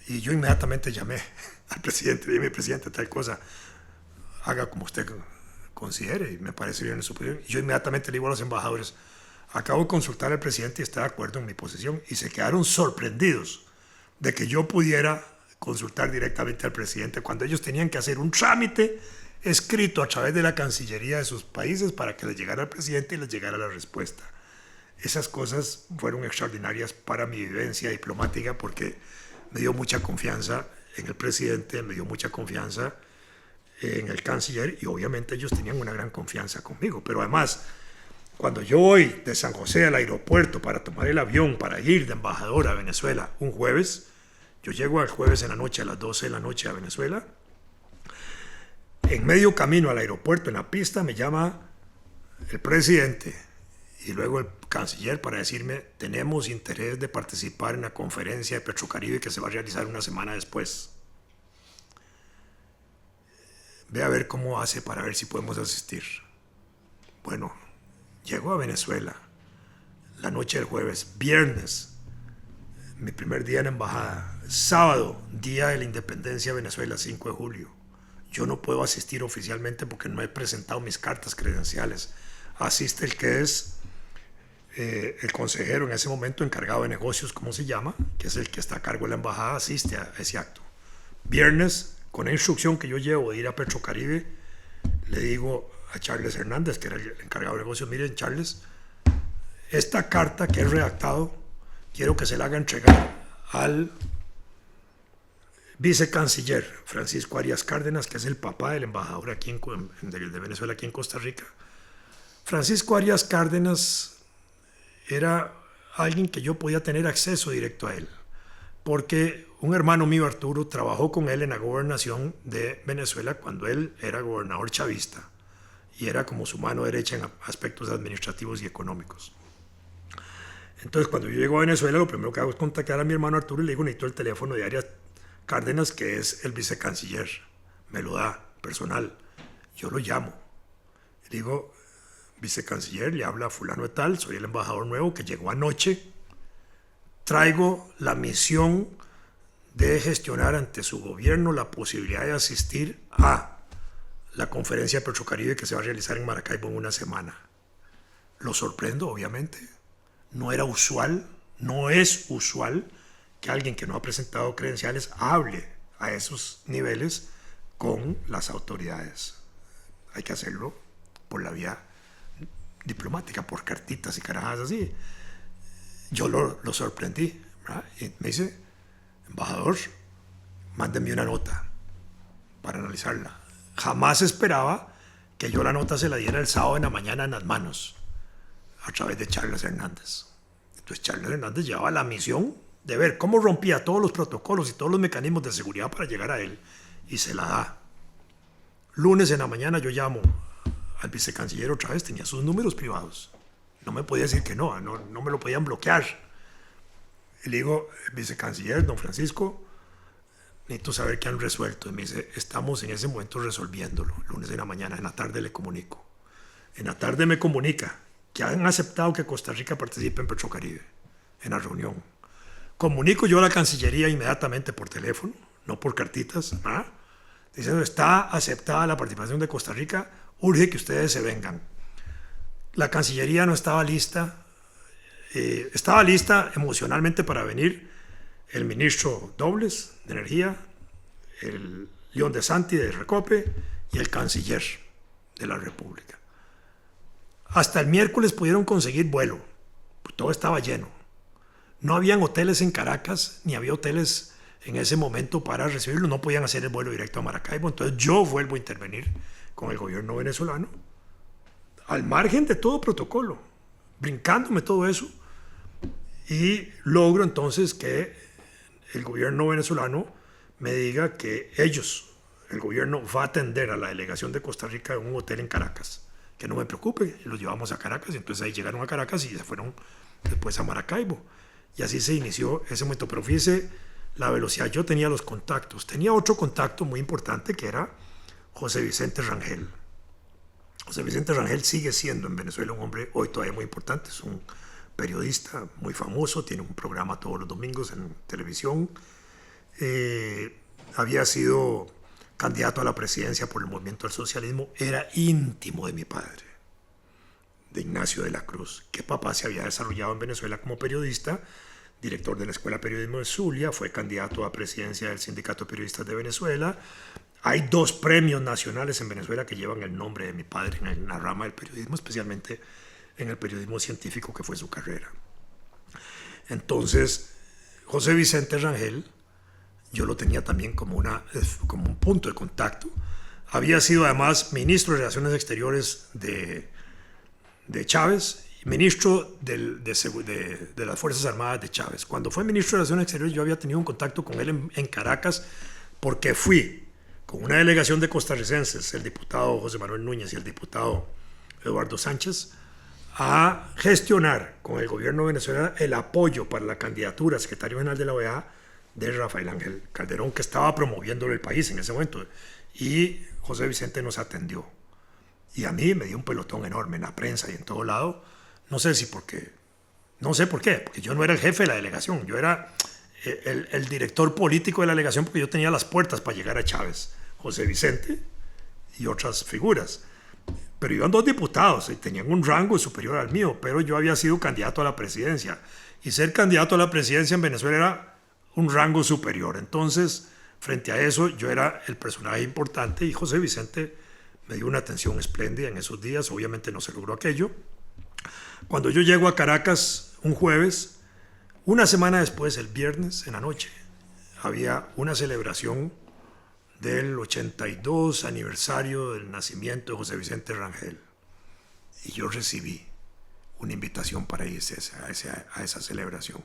y yo inmediatamente llamé al presidente, dije, presidente, tal cosa, haga como usted considere y me parece bien en su opinión. Y yo inmediatamente le digo a los embajadores, acabo de consultar al presidente y está de acuerdo en mi posición, y se quedaron sorprendidos de que yo pudiera consultar directamente al presidente cuando ellos tenían que hacer un trámite escrito a través de la Cancillería de sus países para que les llegara al presidente y les llegara la respuesta. Esas cosas fueron extraordinarias para mi vivencia diplomática porque me dio mucha confianza en el presidente, me dio mucha confianza en el canciller y obviamente ellos tenían una gran confianza conmigo. Pero además, cuando yo voy de San José al aeropuerto para tomar el avión para ir de embajador a Venezuela un jueves, yo llego el jueves en la noche a las 12 de la noche a Venezuela. En medio camino al aeropuerto, en la pista, me llama el presidente y luego el canciller para decirme, tenemos interés de participar en la conferencia de Petrocaribe que se va a realizar una semana después. Ve a ver cómo hace para ver si podemos asistir. Bueno, llego a Venezuela la noche del jueves, viernes, mi primer día en la embajada, sábado, día de la independencia de Venezuela, 5 de julio. Yo no puedo asistir oficialmente porque no he presentado mis cartas credenciales. Asiste el que es el consejero en ese momento encargado de negocios, ¿cómo se llama? Que es el que está a cargo de la embajada, asiste a ese acto. Viernes, con la instrucción que yo llevo de ir a Petrocaribe, le digo a Charles Hernández, que era el encargado de negocios, miren Charles, esta carta que he redactado, quiero que se la haga entregar al vicecanciller Francisco Arias Cárdenas, que es el papá del embajador aquí de Venezuela aquí en Costa Rica. Francisco Arias Cárdenas era alguien que yo podía tener acceso directo a él, porque un hermano mío, Arturo, trabajó con él en la gobernación de Venezuela cuando él era gobernador chavista y era como su mano derecha en aspectos administrativos y económicos. Entonces, cuando yo llego a Venezuela, lo primero que hago es contactar a mi hermano Arturo y le digo, necesito el teléfono de Arias Cárdenas, que es el vicecanciller. Me lo da, personal. Yo lo llamo. Le digo, vicecanciller, le habla fulano de tal, soy el embajador nuevo que llegó anoche. Traigo la misión de gestionar ante su gobierno la posibilidad de asistir a la conferencia de Petrocaribe que se va a realizar en Maracaibo en una semana. Lo sorprendo, obviamente. No era usual, no es usual que alguien que no ha presentado credenciales hable a esos niveles con las autoridades. Hay que hacerlo por la vía diplomática, por cartitas y carajadas así. Yo lo sorprendí, ¿verdad? Y me dice, embajador, mándeme una nota para analizarla. Jamás esperaba que yo la nota se la diera el sábado en la mañana en las manos, a través de Charles Hernández. Entonces Charles Hernández llevaba la misión de ver cómo rompía todos los protocolos y todos los mecanismos de seguridad para llegar a él, y se la da. Lunes en la mañana yo llamo al vicecanciller otra vez, tenía sus números privados. No me podía decir que no me lo podían bloquear. Y le digo, vicecanciller, don Francisco, necesito saber qué han resuelto. Y me dice, estamos en ese momento resolviéndolo. Lunes en la mañana, en la tarde le comunico. En la tarde me comunica que han aceptado que Costa Rica participe en Petrocaribe, en la reunión. Comunico yo a la Cancillería inmediatamente por teléfono, no por cartitas, ¿ah? Diciendo, está aceptada la participación de Costa Rica, urge que ustedes se vengan. La Cancillería no estaba lista, estaba lista emocionalmente para venir, el ministro Dobles de Energía, el León de Santi de Recope y el canciller de la República. Hasta el miércoles pudieron conseguir vuelo, todo estaba lleno. No habían hoteles en Caracas, ni había hoteles en ese momento para recibirlo, no podían hacer el vuelo directo a Maracaibo, entonces yo vuelvo a intervenir con el gobierno venezolano, al margen de todo protocolo, brincándome todo eso, y logro entonces que el gobierno venezolano me diga que el gobierno va a atender a la delegación de Costa Rica en un hotel en Caracas, que no me preocupe, los llevamos a Caracas, y entonces ahí llegaron a Caracas y se fueron después a Maracaibo, y así se inició ese momento. Pero fíjese la velocidad, yo tenía los contactos, tenía otro contacto muy importante que era José Vicente Rangel. José Vicente Rangel sigue siendo en Venezuela un hombre hoy todavía muy importante, es un periodista muy famoso, tiene un programa todos los domingos en televisión, había sido candidato a la presidencia por el movimiento del socialismo, era íntimo de mi padre, de Ignacio de la Cruz, que papá se había desarrollado en Venezuela como periodista, director de la Escuela de Periodismo de Zulia, fue candidato a presidencia del Sindicato de Periodistas de Venezuela. Hay 2 premios nacionales en Venezuela que llevan el nombre de mi padre en la rama del periodismo, especialmente en el periodismo científico, que fue su carrera. Entonces, José Vicente Rangel, yo lo tenía también como un punto de contacto. Había sido además ministro de Relaciones Exteriores de Chávez, ministro de las Fuerzas Armadas de Chávez. Cuando fue ministro de Relaciones Exteriores, yo había tenido un contacto con él en Caracas, porque fui con una delegación de costarricenses, el diputado José Manuel Núñez y el diputado Eduardo Sánchez, a gestionar con el gobierno venezolano el apoyo para la candidatura a secretario general de la OEA de Rafael Ángel Calderón, que estaba promoviéndolo el país en ese momento. Y José Vicente nos atendió. Y a mí me dio un pelotón enorme en la prensa y en todo lado. No sé por qué, porque yo no era el jefe de la delegación, yo era el director político de la delegación, porque yo tenía las puertas para llegar a Chávez, José Vicente y otras figuras. Pero iban 2 diputados y tenían un rango superior al mío, pero yo había sido candidato a la presidencia. Y ser candidato a la presidencia en Venezuela era un rango superior. Entonces, frente a eso, yo era el personaje importante y José Vicente me dio una atención espléndida en esos días. Obviamente no se logró aquello. Cuando yo llego a Caracas un jueves, una semana después, el viernes en la noche, había una celebración del 82 aniversario del nacimiento de José Vicente Rangel. Y yo recibí una invitación para ir a esa celebración,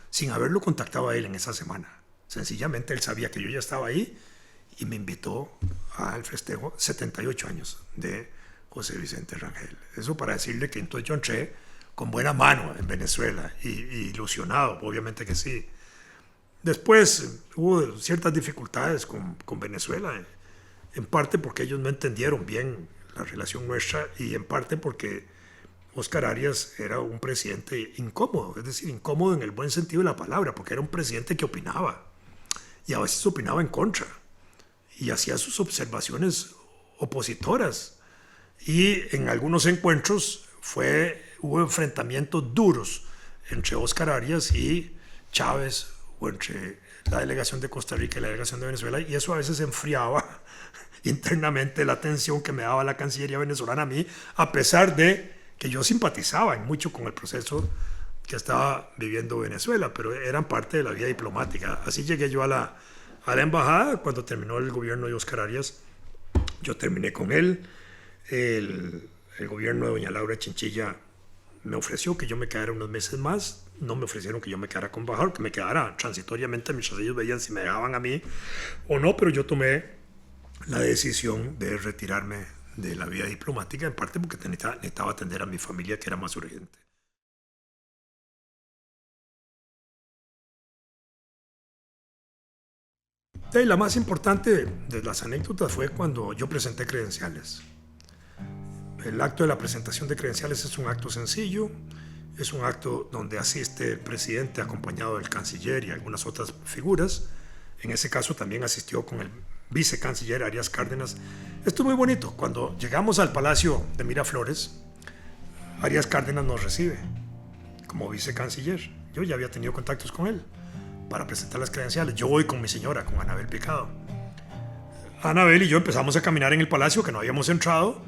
sin haberlo contactado a él en esa semana. Sencillamente él sabía que yo ya estaba ahí y me invitó al festejo 78 años de José Vicente Rangel. Eso para decirle que entonces yo entré con buena mano en Venezuela y ilusionado, obviamente que sí. Después hubo ciertas dificultades con Venezuela, en parte porque ellos no entendieron bien la relación nuestra y en parte porque Óscar Arias era un presidente incómodo, es decir, incómodo en el buen sentido de la palabra, porque era un presidente que opinaba y a veces opinaba en contra y hacía sus observaciones opositoras, y en algunos encuentros hubo enfrentamientos duros entre Óscar Arias y Chávez, o entre la delegación de Costa Rica y la delegación de Venezuela, y eso a veces enfriaba internamente la tensión que me daba la Cancillería venezolana a mí, a pesar de que yo simpatizaba en mucho con el proceso que estaba viviendo Venezuela, pero eran parte de la vida diplomática. Así llegué yo a la embajada cuando terminó el gobierno de Óscar Arias. Yo terminé con él. El gobierno de doña Laura Chinchilla me ofreció que yo me quedara unos meses más. No me ofrecieron que yo me quedara con embajador, que me quedara transitoriamente mientras ellos veían si me dejaban a mí o no, pero yo tomé la decisión de retirarme de la vida diplomática, en parte porque necesitaba atender a mi familia, que era más urgente. Y la más importante de las anécdotas fue cuando yo presenté credenciales. El acto de la presentación de credenciales es un acto sencillo, es un acto donde asiste el presidente acompañado del canciller y algunas otras figuras. En ese caso también asistió con el vicecanciller Arias Cárdenas. Esto es muy bonito. Cuando llegamos al Palacio de Miraflores, Arias Cárdenas nos recibe como vicecanciller. Yo ya había tenido contactos con él. para presentar las credenciales. Yo voy con mi señora, con Anabel Picado. Anabel y yo empezamos a caminar en el palacio, que no habíamos entrado,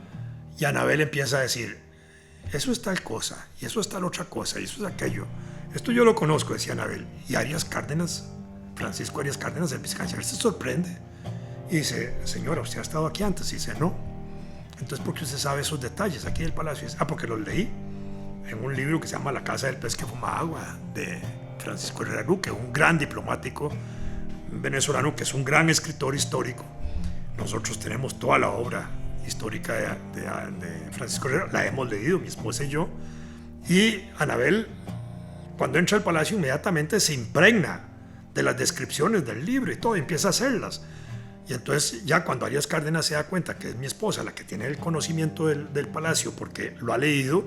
y Anabel empieza a decir, eso es tal cosa, y eso es tal otra cosa, y eso es aquello. Esto yo lo conozco, decía Anabel. Y Arias Cárdenas, Francisco Arias Cárdenas, el vicecanciller, se sorprende. Y dice, señora, ¿usted ha estado aquí antes? Y dice, no. Entonces, ¿por qué usted sabe esos detalles aquí del palacio? Y dice, porque los leí en un libro que se llama La casa del pez que fuma agua, de Francisco Herrera Luque, un gran diplomático venezolano que es un gran escritor histórico. Nosotros tenemos toda la obra histórica de Francisco Herrera, la hemos leído, mi esposa y yo. Y Anabel, cuando entra al palacio, inmediatamente se impregna de las descripciones del libro y todo, y empieza a hacerlas. Y entonces ya cuando Arias Cárdenas se da cuenta que es mi esposa la que tiene el conocimiento del palacio porque lo ha leído,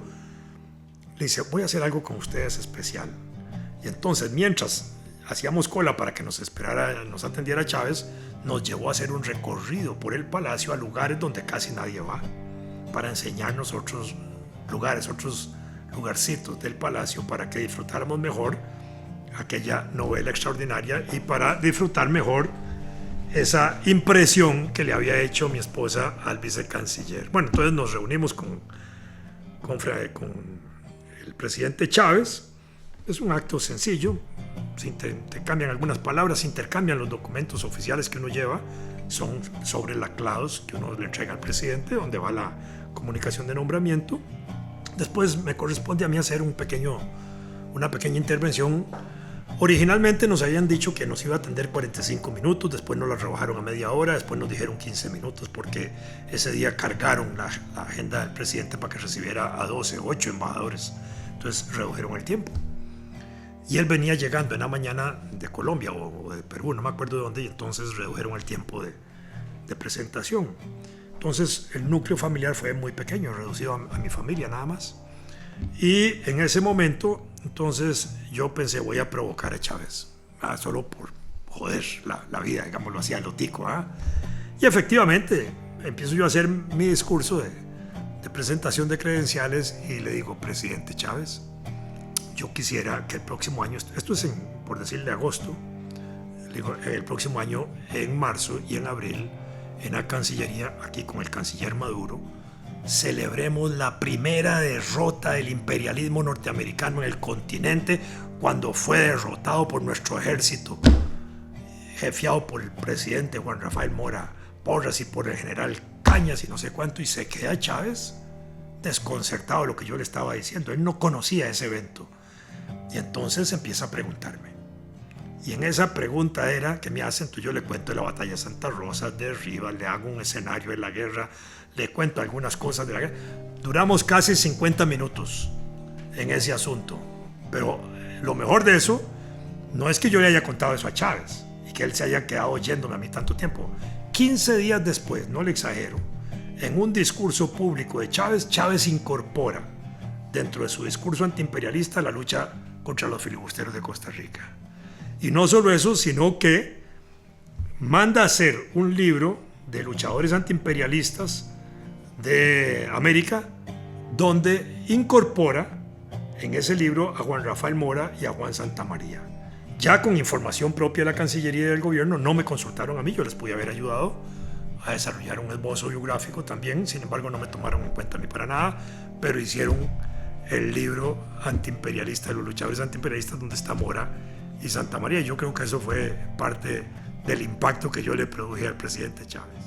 le dice, voy a hacer algo con ustedes especial. Y entonces, mientras hacíamos cola para que nos atendiera Chávez, nos llevó a hacer un recorrido por el palacio a lugares donde casi nadie va, para enseñarnos otros lugares, otros lugarcitos del palacio, para que disfrutáramos mejor aquella novela extraordinaria y para disfrutar mejor esa impresión que le había hecho mi esposa al vicecanciller. Bueno, entonces nos reunimos con el presidente Chávez. Es un acto sencillo, se intercambian algunas palabras, se intercambian los documentos oficiales que uno lleva, son sobrelaclados que uno le entrega al presidente, donde va la comunicación de nombramiento. Después me corresponde a mí hacer una pequeña intervención. Originalmente nos habían dicho que nos iba a atender 45 minutos, después nos la rebajaron a media hora, después nos dijeron 15 minutos porque ese día cargaron la agenda del presidente para que recibiera a 8 embajadores. Entonces redujeron el tiempo. Y él venía llegando en la mañana de Colombia o de Perú, no me acuerdo de dónde, y entonces redujeron el tiempo de presentación. Entonces el núcleo familiar fue muy pequeño, reducido a mi familia nada más. Y en ese momento, entonces yo pensé, voy a provocar a Chávez, solo por joder la vida, digámoslo así, a lo tico. Y efectivamente, empiezo yo a hacer mi discurso de presentación de credenciales y le digo, presidente Chávez, yo quisiera que el próximo año, esto es por decirle agosto, le digo, el próximo año, en marzo y en abril, en la Cancillería, aquí con el canciller Maduro, celebremos la primera derrota del imperialismo norteamericano en el continente cuando fue derrotado por nuestro ejército, jefiado por el presidente Juan Rafael Mora Porras y por el general Cañas y no sé cuánto, y se queda Chávez desconcertado de lo que yo le estaba diciendo. Él no conocía ese evento. Y entonces empieza a preguntarme. Y en esa pregunta era que me hacen, entonces yo le cuento de la batalla de Santa Rosa, de Rivas, le hago un escenario de la guerra, le cuento algunas cosas de la guerra. Duramos casi 50 minutos en ese asunto. Pero lo mejor de eso no es que yo le haya contado eso a Chávez y que él se haya quedado oyéndome a mí tanto tiempo. 15 días después, no le exagero, en un discurso público de Chávez, Chávez incorpora dentro de su discurso antiimperialista la lucha contra los filibusteros de Costa Rica. Y no solo eso, sino que manda a hacer un libro de luchadores antiimperialistas de América, donde incorpora en ese libro a Juan Rafael Mora y a Juan Santamaría. Ya con información propia de la Cancillería y del gobierno, no me consultaron a mí, yo les pude haber ayudado a desarrollar un esbozo biográfico también, sin embargo no me tomaron en cuenta ni para nada, pero hicieron el libro antiimperialista de los luchadores antiimperialistas donde está Mora y Santamaría. Yo creo que eso fue parte del impacto que yo le produje al presidente Chávez.